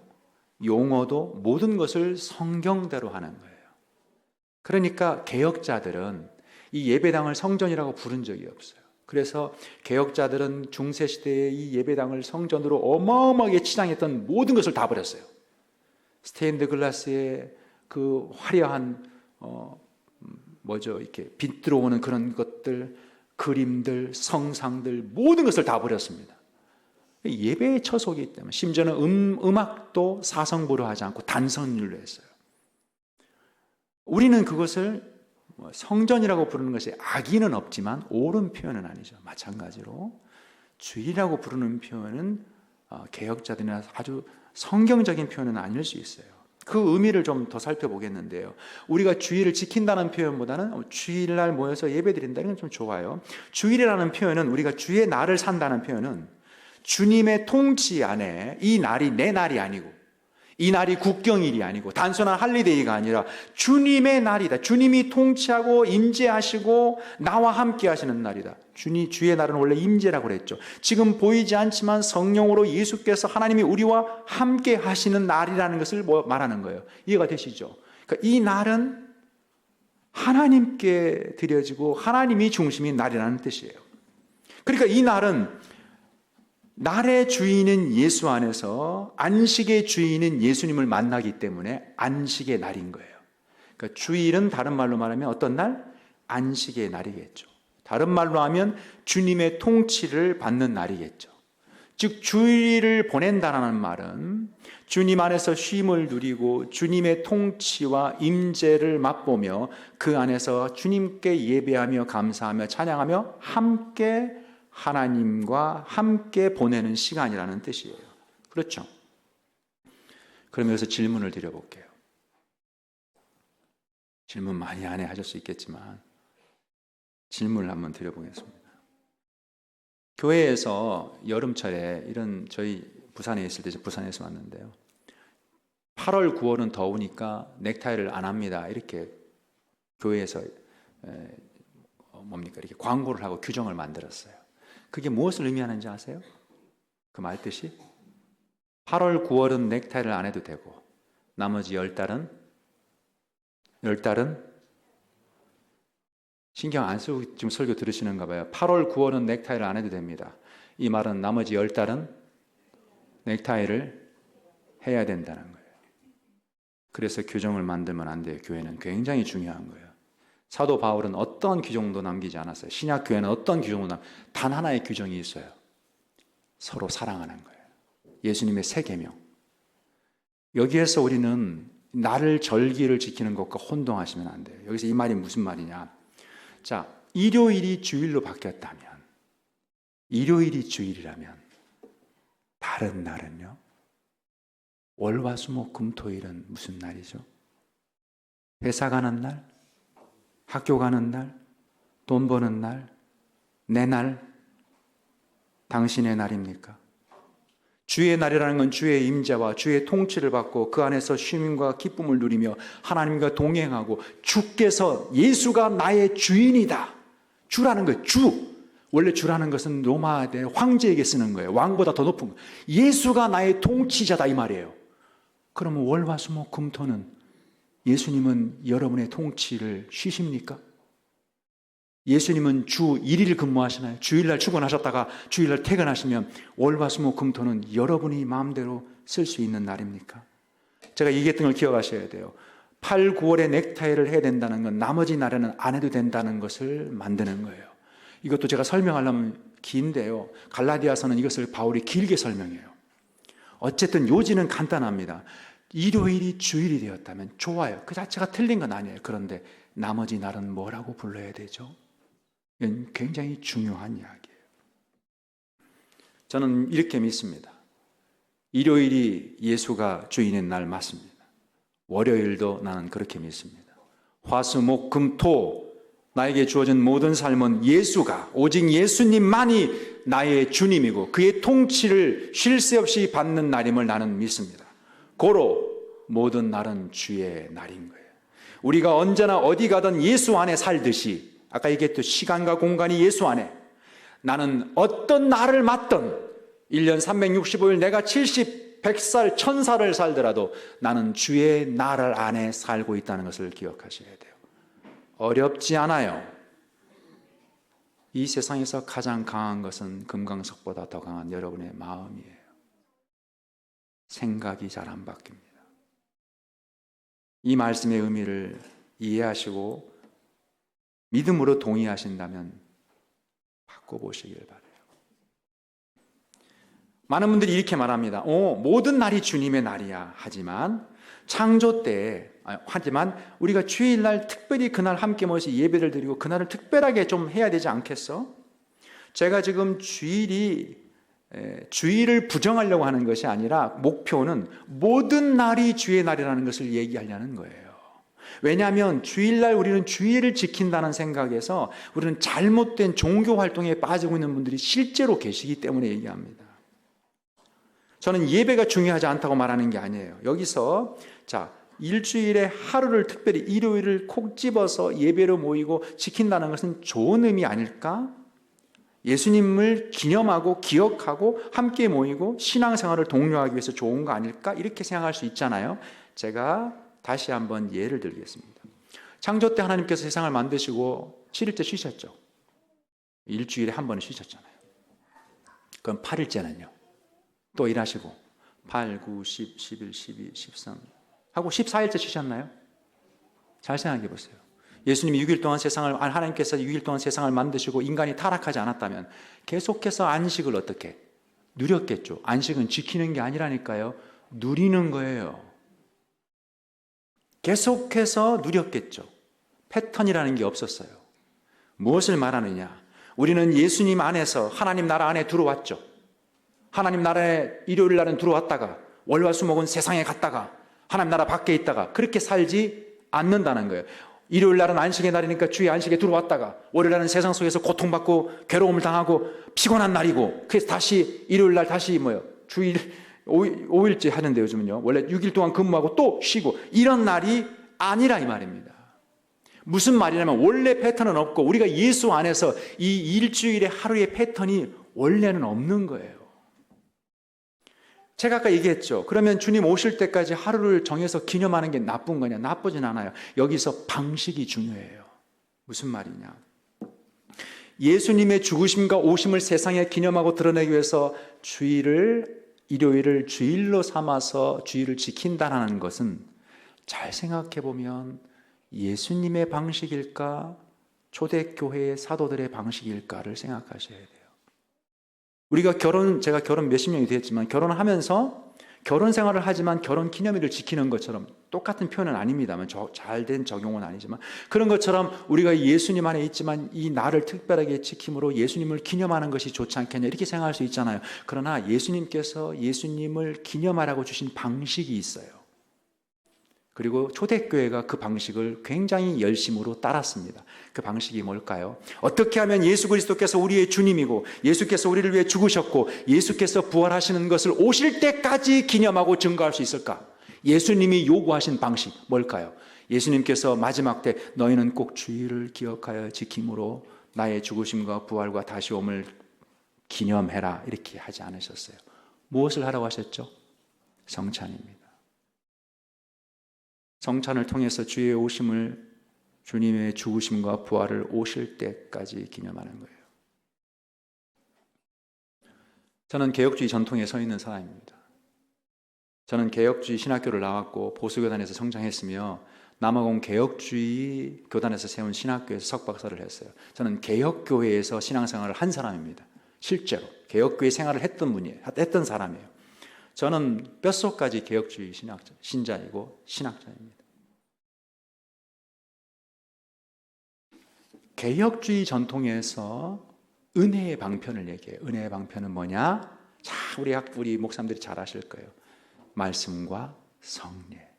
용어도 모든 것을 성경대로 하는 거예요. 그러니까 개혁자들은 이 예배당을 성전이라고 부른 적이 없어요. 그래서 개혁자들은 중세시대에 이 예배당을 성전으로 어마어마하게 치장했던 모든 것을 다 버렸어요. 스테인드 글라스의 그 화려한 이렇게 빛 들어오는 그런 것들, 그림들, 성상들 모든 것을 다 버렸습니다. 예배의 처소이기 때문에 심지어는 음악도 사성부로 하지 않고 단선율로 했어요. 우리는 그것을 성전이라고 부르는 것이 악의는 없지만 옳은 표현은 아니죠. 마찬가지로 주일이라고 부르는 표현은 개혁자들이나 아주 성경적인 표현은 아닐 수 있어요. 그 의미를 좀 더 살펴보겠는데요. 우리가 주일을 지킨다는 표현보다는 주일날 모여서 예배드린다는 건 좀 좋아요. 주일이라는 표현은 우리가 주의 날을 산다는 표현은 주님의 통치 안에 이 날이 내 날이 아니고 이 날이 국경일이 아니고 단순한 할리데이가 아니라 주님의 날이다. 주님이 통치하고 임재하시고 나와 함께 하시는 날이다. 주의 날은 원래 임재라고 그랬죠. 지금 보이지 않지만 성령으로 예수께서 하나님이 우리와 함께 하시는 날이라는 것을 말하는 거예요. 이해가 되시죠? 그러니까 이 날은 하나님께 드려지고 하나님이 중심인 날이라는 뜻이에요. 그러니까 이 날은 날의 주인은 예수 안에서 안식의 주인은 예수님을 만나기 때문에 안식의 날인 거예요. 그러니까 주일은 다른 말로 말하면 어떤 날? 안식의 날이겠죠. 다른 말로 하면 주님의 통치를 받는 날이겠죠. 즉 주일을 보낸다는 말은 주님 안에서 쉼을 누리고 주님의 통치와 임재를 맛보며 그 안에서 주님께 예배하며 감사하며 찬양하며 함께 하나님과 함께 보내는 시간이라는 뜻이에요. 그렇죠? 그럼 여기서 질문을 드려볼게요. 질문 많이 안 하실 수 있겠지만 질문을 한번 드려보겠습니다. 교회에서 여름철에 저희 부산에 있을 때 부산에서 왔는데요. 8월, 9월은 더우니까 넥타이를 안 합니다. 이렇게 교회에서 이렇게 광고를 하고 규정을 만들었어요. 그게 무엇을 의미하는지 아세요? 그 말 뜻이 8월, 9월은 넥타이를 안 해도 되고 나머지 10달은 신경 안 쓰고 지금 설교 들으시는가 봐요. 8월, 9월은 넥타이를 안 해도 됩니다. 이 말은 나머지 10달은 넥타이를 해야 된다는 거예요. 그래서 규정을 만들면 안 돼요. 교회는 굉장히 중요한 거예요. 사도 바울은 어떤 규정도 남기지 않았어요. 신약 교회는 어떤 규정도 단 하나의 규정이 있어요. 서로 사랑하는 거예요. 예수님의 새 계명. 여기에서 우리는 나를 절기를 지키는 것과 혼동하시면 안 돼요. 여기서 이 말이 무슨 말이냐? 자, 일요일이 주일로 바뀌었다면, 일요일이 주일이라면 다른 날은요? 월, 화, 수, 목, 금, 토일은 무슨 날이죠? 회사 가는 날? 학교 가는 날, 돈 버는 날, 내 날, 당신의 날입니까? 주의 날이라는 건 주의 임재와 주의 통치를 받고 그 안에서 쉼과 기쁨을 누리며 하나님과 동행하고 주께서 예수가 나의 주인이다. 주라는 거예요. 주. 원래 주라는 것은 로마의 황제에게 쓰는 거예요. 왕보다 더 높은 거예요. 예수가 나의 통치자다 이 말이에요. 그러면 월, 화, 수, 목, 금, 토는 예수님은 여러분의 통치를 쉬십니까? 예수님은 주 1일 근무하시나요? 주일날 출근하셨다가 주일날 퇴근하시면 월, 화, 수, 목, 금, 토는 여러분이 마음대로 쓸 수 있는 날입니까? 제가 얘기했던 걸 기억하셔야 돼요. 8, 9월에 넥타이를 해야 된다는 건 나머지 날에는 안 해도 된다는 것을 만드는 거예요. 이것도 제가 설명하려면 긴데요. 갈라디아서는 이것을 바울이 길게 설명해요. 어쨌든 요지는 간단합니다. 일요일이 주일이 되었다면 좋아요. 그 자체가 틀린 건 아니에요. 그런데 나머지 날은 뭐라고 불러야 되죠? 이건 굉장히 중요한 이야기예요. 저는 이렇게 믿습니다. 일요일이 예수가 주인인 날 맞습니다. 월요일도 나는 그렇게 믿습니다. 화, 수, 목, 금, 토 나에게 주어진 모든 삶은 예수가 오직 예수님만이 나의 주님이고 그의 통치를 쉴 새 없이 받는 날임을 나는 믿습니다. 고로 모든 날은 주의 날인 거예요. 우리가 언제나 어디 가든 예수 안에 살듯이, 아까 얘기했던 시간과 공간이 예수 안에, 나는 어떤 날을 맞든 1년 365일 내가 70, 100살, 1000살을 살더라도 나는 주의 나를 안에 살고 있다는 것을 기억하셔야 돼요. 어렵지 않아요. 이 세상에서 가장 강한 것은 금강석보다 더 강한 여러분의 마음이에요. 생각이 잘 안 바뀝니다. 이 말씀의 의미를 이해하시고 믿음으로 동의하신다면 바꿔보시길 바라요. 많은 분들이 이렇게 말합니다. 모든 날이 주님의 날이야. 하지만 창조 때, 하지만 우리가 주일날 특별히 그날 함께 모여서 예배를 드리고 그날을 특별하게 좀 해야 되지 않겠어? 제가 지금 주일을 부정하려고 하는 것이 아니라 목표는 모든 날이 주의 날이라는 것을 얘기하려는 거예요. 왜냐하면 주일날 우리는 주일을 지킨다는 생각에서 우리는 잘못된 종교 활동에 빠지고 있는 분들이 실제로 계시기 때문에 얘기합니다. 저는 예배가 중요하지 않다고 말하는 게 아니에요. 여기서 일주일에 하루를 특별히 일요일을 콕 집어서 예배로 모이고 지킨다는 것은 좋은 의미 아닐까? 예수님을 기념하고 기억하고 함께 모이고 신앙생활을 독려하기 위해서 좋은 거 아닐까? 이렇게 생각할 수 있잖아요. 제가 다시 한번 예를 들겠습니다. 창조 때 하나님께서 세상을 만드시고 7일째 쉬셨죠. 일주일에 한 번은 쉬셨잖아요. 그럼 8일째는요. 또 일하시고 8, 9, 10, 11, 12, 13 하고 14일째 쉬셨나요? 잘 생각해 보세요. 예수님이 6일 동안 하나님께서 6일 동안 세상을 만드시고 인간이 타락하지 않았다면 계속해서 안식을 어떻게? 누렸겠죠. 안식은 지키는 게 아니라니까요. 누리는 거예요. 계속해서 누렸겠죠. 패턴이라는 게 없었어요. 무엇을 말하느냐? 우리는 예수님 안에서 하나님 나라 안에 들어왔죠. 하나님 나라에 일요일 날은 들어왔다가 월화수목은 세상에 갔다가 하나님 나라 밖에 있다가 그렇게 살지 않는다는 거예요. 일요일 날은 안식의 날이니까 주의 안식에 들어왔다가 월요일 날은 세상 속에서 고통받고 괴로움을 당하고 피곤한 날이고 그래서 다시 일요일 날 다시 주일 5일째 하는데 요즘은요. 원래 6일 동안 근무하고 또 쉬고 이런 날이 아니라 이 말입니다. 무슨 말이냐면 원래 패턴은 없고 우리가 예수 안에서 이 일주일의 하루의 패턴이 원래는 없는 거예요. 제가 아까 얘기했죠. 그러면 주님 오실 때까지 하루를 정해서 기념하는 게 나쁜 거냐? 나쁘진 않아요. 여기서 방식이 중요해요. 무슨 말이냐? 예수님의 죽으심과 오심을 세상에 기념하고 드러내기 위해서 일요일을 주일로 삼아서 주일을 지킨다는 것은 잘 생각해 보면 예수님의 방식일까? 초대교회의 사도들의 방식일까를 생각하셔야 돼요. 제가 결혼 몇십 년이 됐지만 결혼하면서 결혼 생활을 하지만 결혼 기념일을 지키는 것처럼 똑같은 표현은 아닙니다만 잘된 적용은 아니지만 그런 것처럼 우리가 예수님 안에 있지만 이 날을 특별하게 지킴으로 예수님을 기념하는 것이 좋지 않겠냐 이렇게 생각할 수 있잖아요. 그러나 예수님께서 예수님을 기념하라고 주신 방식이 있어요. 그리고 초대교회가 그 방식을 굉장히 열심으로 따랐습니다. 그 방식이 뭘까요? 어떻게 하면 예수 그리스도께서 우리의 주님이고 예수께서 우리를 위해 죽으셨고 예수께서 부활하시는 것을 오실 때까지 기념하고 증거할 수 있을까? 예수님이 요구하신 방식 뭘까요? 예수님께서 마지막 때 너희는 꼭 주일을 기억하여 지킴으로 나의 죽으심과 부활과 다시 옴을 기념해라 이렇게 하지 않으셨어요. 무엇을 하라고 하셨죠? 성찬입니다. 성찬을 통해서 주의 오심을 주님의 죽으심과 부활을 오실 때까지 기념하는 거예요. 저는 개혁주의 전통에 서 있는 사람입니다. 저는 개혁주의 신학교를 나왔고 보수교단에서 성장했으며 남아공 개혁주의 교단에서 세운 신학교에서 석박사를 했어요. 저는 개혁교회에서 신앙생활을 한 사람입니다. 실제로 개혁교회 생활을 했던 사람이에요. 저는 뼛속까지 개혁주의 신자이고 신학자입니다. 개혁주의 전통에서 은혜의 방편을 얘기해요. 은혜의 방편은 뭐냐? 우리 목사님들이 잘 아실 거예요. 말씀과 성례.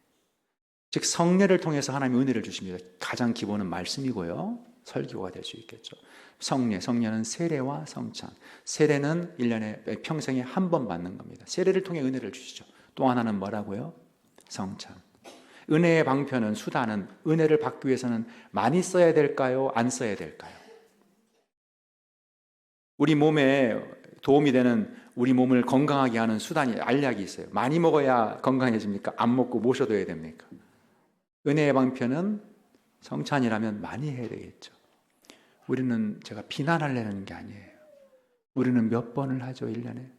즉 성례를 통해서 하나님의 은혜를 주십니다. 가장 기본은 말씀이고요. 설교가 될 수 있겠죠. 성례는 세례와 성찬. 세례는 1년에 평생에 한 번 받는 겁니다. 세례를 통해 은혜를 주시죠. 또 하나는 뭐라고요? 성찬. 은혜의 방편은, 수단은 은혜를 받기 위해서는 많이 써야 될까요? 안 써야 될까요? 우리 몸에 도움이 되는, 우리 몸을 건강하게 하는 수단이, 알약이 있어요. 많이 먹어야 건강해집니까? 안 먹고 모셔둬야 됩니까? 은혜의 방편은 성찬이라면 많이 해야 되겠죠. 우리는, 제가 비난하려는 게 아니에요. 우리는 몇 번을 하죠, 1년에?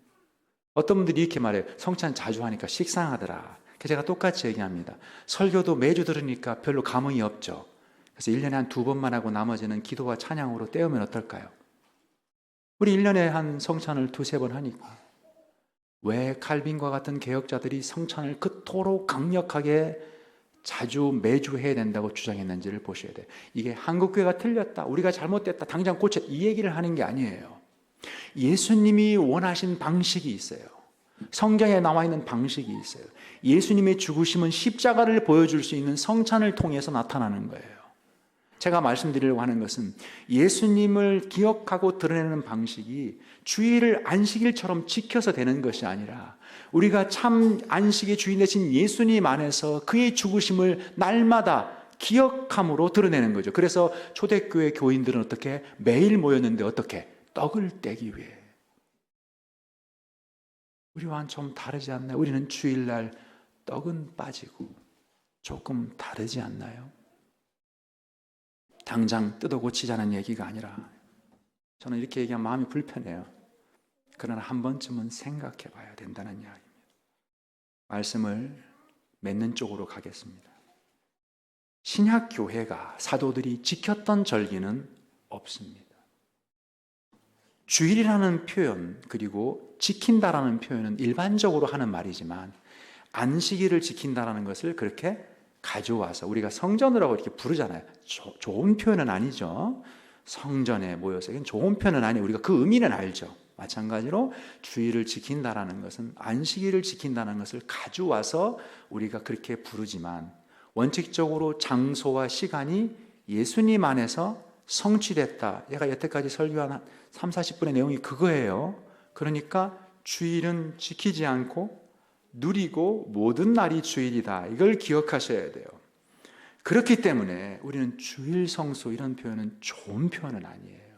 어떤 분들이 이렇게 말해요. 성찬 자주 하니까 식상하더라. 그래서 제가 똑같이 얘기합니다. 설교도 매주 들으니까 별로 감흥이 없죠. 그래서 1년에 한 2번만 하고 나머지는 기도와 찬양으로 때우면 어떨까요? 우리 1년에 한 성찬을 2-3번 하니까. 왜 칼빈과 같은 개혁자들이 성찬을 그토록 강력하게 자주 매주 해야 된다고 주장했는지를 보셔야 돼요. 이게 한국교회가 틀렸다, 우리가 잘못됐다, 당장 고쳐, 이 얘기를 하는 게 아니에요. 예수님이 원하신 방식이 있어요. 성경에 나와 있는 방식이 있어요. 예수님의 죽으심은 십자가를 보여줄 수 있는 성찬을 통해서 나타나는 거예요. 제가 말씀드리려고 하는 것은 예수님을 기억하고 드러내는 방식이 주일을 안식일처럼 지켜서 되는 것이 아니라 우리가 참 안식의 주인 되신 예수님 안에서 그의 죽으심을 날마다 기억함으로 드러내는 거죠. 그래서 초대교회 교인들은 어떻게? 매일 모였는데 어떻게? 떡을 떼기 위해. 우리와는 좀 다르지 않나요? 우리는 주일날 떡은 빠지고 조금 다르지 않나요? 당장 뜯어 고치자는 얘기가 아니라, 저는 이렇게 얘기하면 마음이 불편해요. 그러나 한 번쯤은 생각해 봐야 된다는 이야기입니다. 말씀을 맺는 쪽으로 가겠습니다. 신약 교회가, 사도들이 지켰던 절기는 없습니다. 주일이라는 표현, 그리고 지킨다라는 표현은 일반적으로 하는 말이지만 안식일을 지킨다라는 것을 그렇게 가져와서 우리가 성전이라고 이렇게 부르잖아요. 좋은 표현은 아니죠. 성전에 모여서, 이건 좋은 표현은 아니에요. 우리가 그 의미는 알죠. 마찬가지로 주일을 지킨다라는 것은, 안식일을 지킨다는 것을 가져와서 우리가 그렇게 부르지만 원칙적으로 장소와 시간이 예수님 안에서 성취됐다. 얘가 여태까지 설교한 한 30-40분의 내용이 그거예요. 그러니까 주일은 지키지 않고 누리고 모든 날이 주일이다. 이걸 기억하셔야 돼요. 그렇기 때문에 우리는 주일 성수, 이런 표현은 좋은 표현은 아니에요.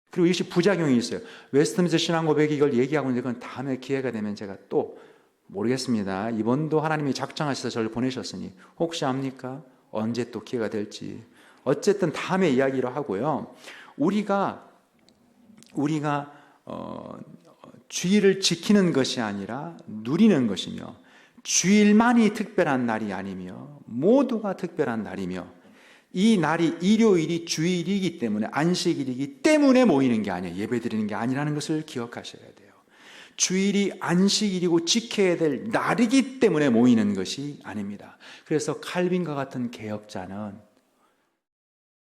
그리고 이것이 부작용이 있어요. 웨스트민스터 신앙고백이 이걸 얘기하고 있는데 그건 다음에 기회가 되면 제가 또, 모르겠습니다. 이번도 하나님이 작정하셔서 저를 보내셨으니 혹시 압니까? 언제 또 기회가 될지. 어쨌든 다음에 이야기로 하고요. 우리가 주일을 지키는 것이 아니라 누리는 것이며, 주일만이 특별한 날이 아니며 모두가 특별한 날이며, 이 날이 일요일이 주일이기 때문에, 안식일이기 때문에 모이는 게 아니에요. 예배드리는 게 아니라는 것을 기억하셔야 돼요. 주일이 안식일이고 지켜야 될 날이기 때문에 모이는 것이 아닙니다. 그래서 칼빈과 같은 개혁자는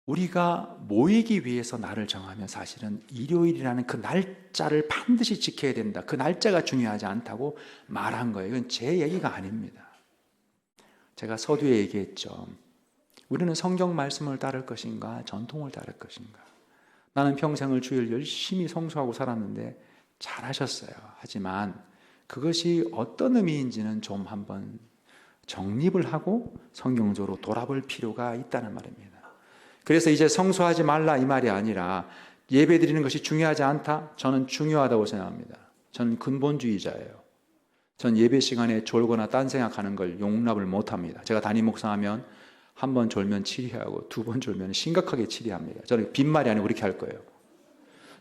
우리가 모이기 위해서 날을 정하면 사실은 일요일이라는 그 날짜를 반드시 지켜야 된다, 그 날짜가 중요하지 않다고 말한 거예요. 이건 제 얘기가 아닙니다. 제가 서두에 얘기했죠. 우리는 성경 말씀을 따를 것인가, 전통을 따를 것인가. 나는 평생을 주일 열심히 성수하고 살았는데 잘하셨어요. 하지만 그것이 어떤 의미인지는 좀 한번 정립을 하고 성경적으로 돌아볼 필요가 있다는 말입니다. 그래서 이제 성수하지 말라 이 말이 아니라, 예배 드리는 것이 중요하지 않다? 저는 중요하다고 생각합니다. 저는 근본주의자예요. 전 예배 시간에 졸거나 딴 생각하는 걸 용납을 못합니다. 제가 담임 목사하면 한 번 졸면 치리하고 2번 졸면 심각하게 치리합니다. 저는 빈말이 아니고 그렇게 할 거예요.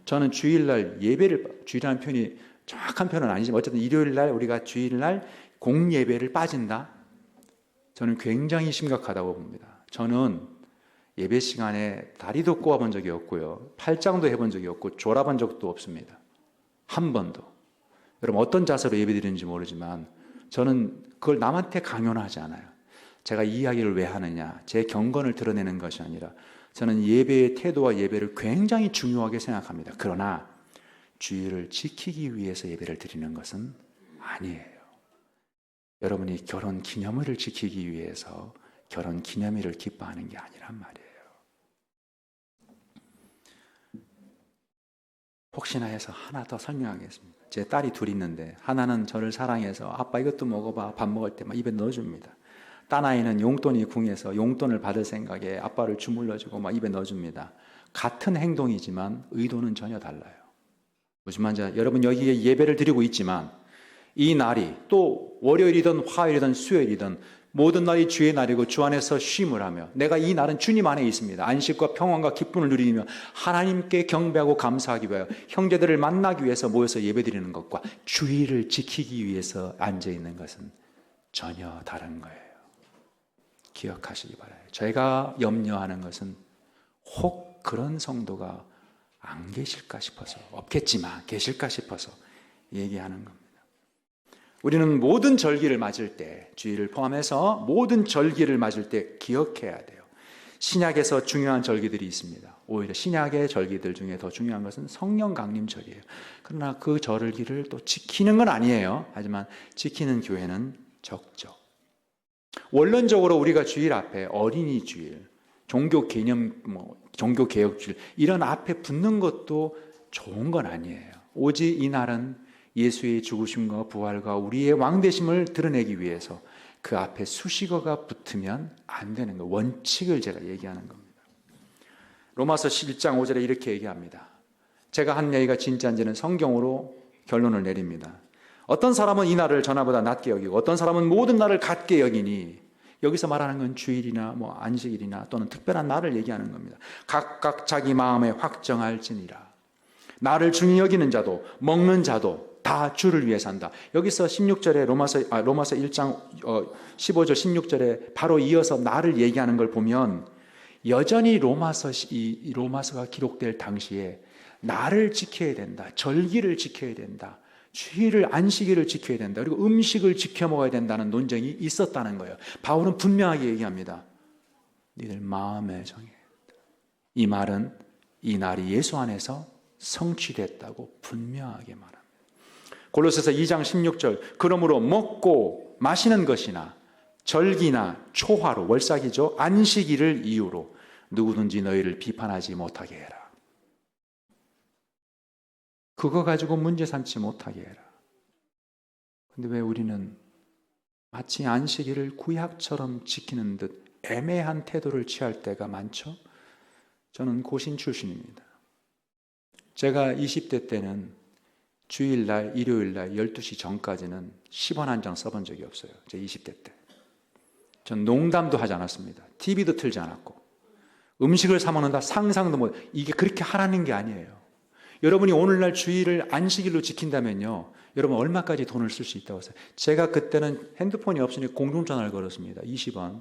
저는 주일날 예배를, 주일이라는 표현이 정확한 표현은 아니지만 어쨌든 일요일날 우리가 주일날 공예배를 빠진다? 저는 굉장히 심각하다고 봅니다. 저는 예배 시간에 다리도 꼬아본 적이 없고요, 팔짱도 해본 적이 없고 졸아본 적도 없습니다. 한 번도. 여러분 어떤 자세로 예배 드리는지 모르지만 저는 그걸 남한테 강요하지 않아요. 제가 이 이야기를 왜 하느냐, 제 경건을 드러내는 것이 아니라 저는 예배의 태도와 예배를 굉장히 중요하게 생각합니다. 그러나 주일을 지키기 위해서 예배를 드리는 것은 아니에요. 여러분이 결혼 기념일을 지키기 위해서 결혼 기념일을 기뻐하는 게 아니란 말이에요. 혹시나 해서 하나 더 설명하겠습니다. 제 딸이 둘 있는데 하나는 저를 사랑해서 아빠 이것도 먹어봐, 밥 먹을 때 막 입에 넣어줍니다. 딴 아이는 용돈이 궁해서 용돈을 받을 생각에 아빠를 주물러주고 막 입에 넣어줍니다. 같은 행동이지만 의도는 전혀 달라요. 무슨 말인지 여러분 여기에 예배를 드리고 있지만 이 날이 또 월요일이든 화요일이든 수요일이든 모든 날이 주의 날이고 주 안에서 쉼을 하며 내가 이 날은 주님 안에 있습니다. 안식과 평안과 기쁨을 누리며 하나님께 경배하고 감사하기 위하여 형제들을 만나기 위해서 모여서 예배드리는 것과 주의를 지키기 위해서 앉아있는 것은 전혀 다른 거예요. 기억하시기 바라요. 제가 염려하는 것은 혹 그런 성도가 안 계실까 싶어서, 없겠지만 계실까 싶어서 얘기하는 겁니다. 우리는 모든 절기를 맞을 때, 주일을 포함해서 모든 절기를 맞을 때 기억해야 돼요. 신약에서 중요한 절기들이 있습니다. 오히려 신약의 절기들 중에 더 중요한 것은 성령 강림절이에요. 그러나 그 절기를 또 지키는 건 아니에요. 하지만 지키는 교회는 적죠. 원론적으로 우리가 주일 앞에 어린이 주일, 종교 개념, 종교 개혁 주일 이런 앞에 붙는 것도 좋은 건 아니에요. 오직 이 날은 예수의 죽으심과 부활과 우리의 왕되심을 드러내기 위해서 그 앞에 수식어가 붙으면 안 되는 거예요. 원칙을 제가 얘기하는 겁니다. 로마서 1장 5절에 이렇게 얘기합니다. 제가 한 얘기가 진짜인지는 성경으로 결론을 내립니다. 어떤 사람은 이 날을 전날보다 낮게 여기고 어떤 사람은 모든 날을 같게 여기니, 여기서 말하는 건 주일이나 안식일이나 또는 특별한 날을 얘기하는 겁니다. 각각 자기 마음에 확정할지니라. 나를 중히 여기는 자도 먹는 자도 다 주를 위해 산다. 여기서 16절에 로마서 1장 15절 16절에 바로 이어서 나를 얘기하는 걸 보면 여전히 로마서가 기록될 당시에 나를 지켜야 된다. 절기를 지켜야 된다. 주일을 안식일을 지켜야 된다. 그리고 음식을 지켜 먹어야 된다는 논쟁이 있었다는 거예요. 바울은 분명하게 얘기합니다. 니들 마음에 정해. 이 말은 이 날이 예수 안에서 성취됐다고 분명하게 말합니다. 골로새서 2장 16절 그러므로 먹고 마시는 것이나 절기나 초하루 월삭이죠. 안식일을 이유로 누구든지 너희를 비판하지 못하게 해라. 그거 가지고 문제 삼지 못하게 해라. 근데 왜 우리는 마치 안식일을 구약처럼 지키는 듯 애매한 태도를 취할 때가 많죠? 저는 고신 출신입니다. 제가 20대 때는 주일날, 일요일날 12시 전까지는 10원 한 장 써본 적이 없어요. 제 20대 때. 전 농담도 하지 않았습니다. TV도 틀지 않았고 음식을 사 먹는다 상상도 못. 이게 그렇게 하라는 게 아니에요. 여러분이 오늘날 주일을 안식일로 지킨다면요, 여러분 얼마까지 돈을 쓸 수 있다고 하세요? 제가 그때는 핸드폰이 없으니 공중전화를 걸었습니다. 20원.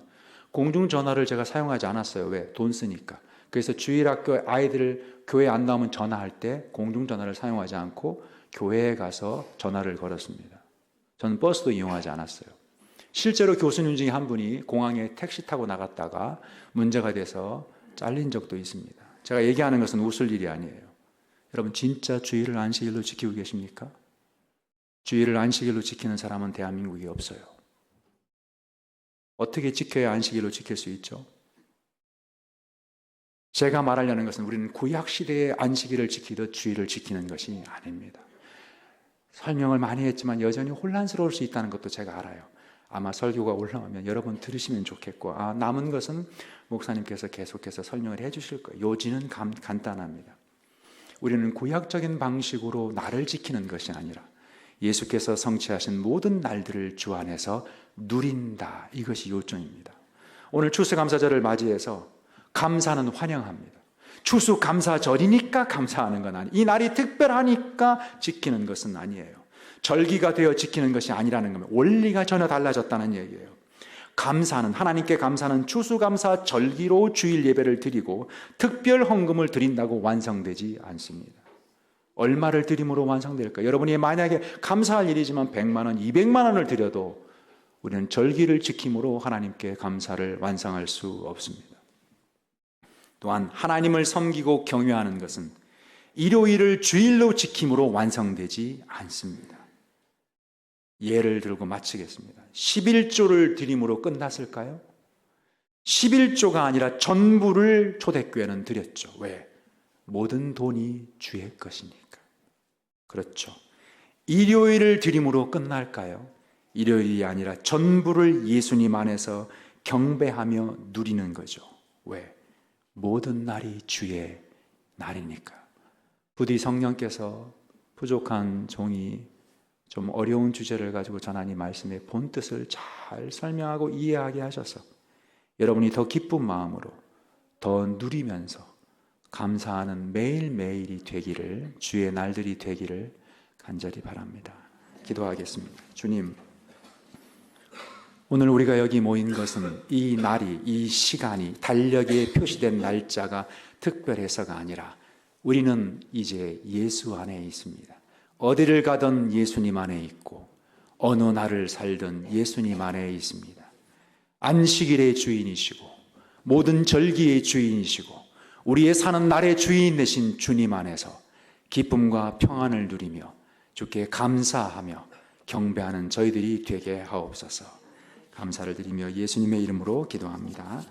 공중전화를 제가 사용하지 않았어요. 왜? 돈 쓰니까. 그래서 주일학교 아이들 교회 안 나오면 전화할 때 공중전화를 사용하지 않고 교회에 가서 전화를 걸었습니다. 저는 버스도 이용하지 않았어요. 실제로 교수님 중에 한 분이 공항에 택시 타고 나갔다가 문제가 돼서 잘린 적도 있습니다. 제가 얘기하는 것은 웃을 일이 아니에요. 여러분 진짜 주일을 안식일로 지키고 계십니까? 주일을 안식일로 지키는 사람은 대한민국에 없어요. 어떻게 지켜야 안식일로 지킬 수 있죠? 제가 말하려는 것은 우리는 구약시대의 안식일을 지키듯 주일을 지키는 것이 아닙니다. 설명을 많이 했지만 여전히 혼란스러울 수 있다는 것도 제가 알아요. 아마 설교가 올라오면 여러분 들으시면 좋겠고, 남은 것은 목사님께서 계속해서 설명을 해주실 거예요. 요지는 간단합니다. 우리는 구약적인 방식으로 날을 지키는 것이 아니라 예수께서 성취하신 모든 날들을 주 안에서 누린다. 이것이 요점입니다. 오늘 추수감사절을 맞이해서 감사는 환영합니다. 추수감사절이니까 감사하는 건 아니에요. 이 날이 특별하니까 지키는 것은 아니에요. 절기가 되어 지키는 것이 아니라는 겁니다. 원리가 전혀 달라졌다는 얘기예요. 감사는, 하나님께 감사는 추수감사 절기로 주일 예배를 드리고 특별 헌금을 드린다고 완성되지 않습니다. 얼마를 드림으로 완성될까? 여러분이 만약에 감사할 일이지만 100만 원, 200만 원을 드려도 우리는 절기를 지킴으로 하나님께 감사를 완성할 수 없습니다. 또한 하나님을 섬기고 경외하는 것은 일요일을 주일로 지킴으로 완성되지 않습니다. 예를 들고 마치겠습니다. 11조를 드림으로 끝났을까요? 11조가 아니라 전부를 초대교회는 드렸죠. 왜? 모든 돈이 주의 것이니까. 그렇죠. 일요일을 드림으로 끝날까요? 일요일이 아니라 전부를 예수님 안에서 경배하며 누리는 거죠. 왜? 모든 날이 주의 날이니까. 부디 성령께서 부족한 종이 좀 어려운 주제를 가지고 전하니 말씀의 본뜻을 잘 설명하고 이해하게 하셔서 여러분이 더 기쁜 마음으로 더 누리면서 감사하는 매일매일이 되기를, 주의 날들이 되기를 간절히 바랍니다. 기도하겠습니다. 주님, 오늘 우리가 여기 모인 것은 이 날이, 이 시간이 달력에 표시된 날짜가 특별해서가 아니라 우리는 이제 예수 안에 있습니다. 어디를 가든 예수님 안에 있고 어느 날을 살든 예수님 안에 있습니다. 안식일의 주인이시고 모든 절기의 주인이시고 우리의 사는 날의 주인 되신 주님 안에서 기쁨과 평안을 누리며 주께 감사하며 경배하는 저희들이 되게 하옵소서. 감사를 드리며 예수님의 이름으로 기도합니다.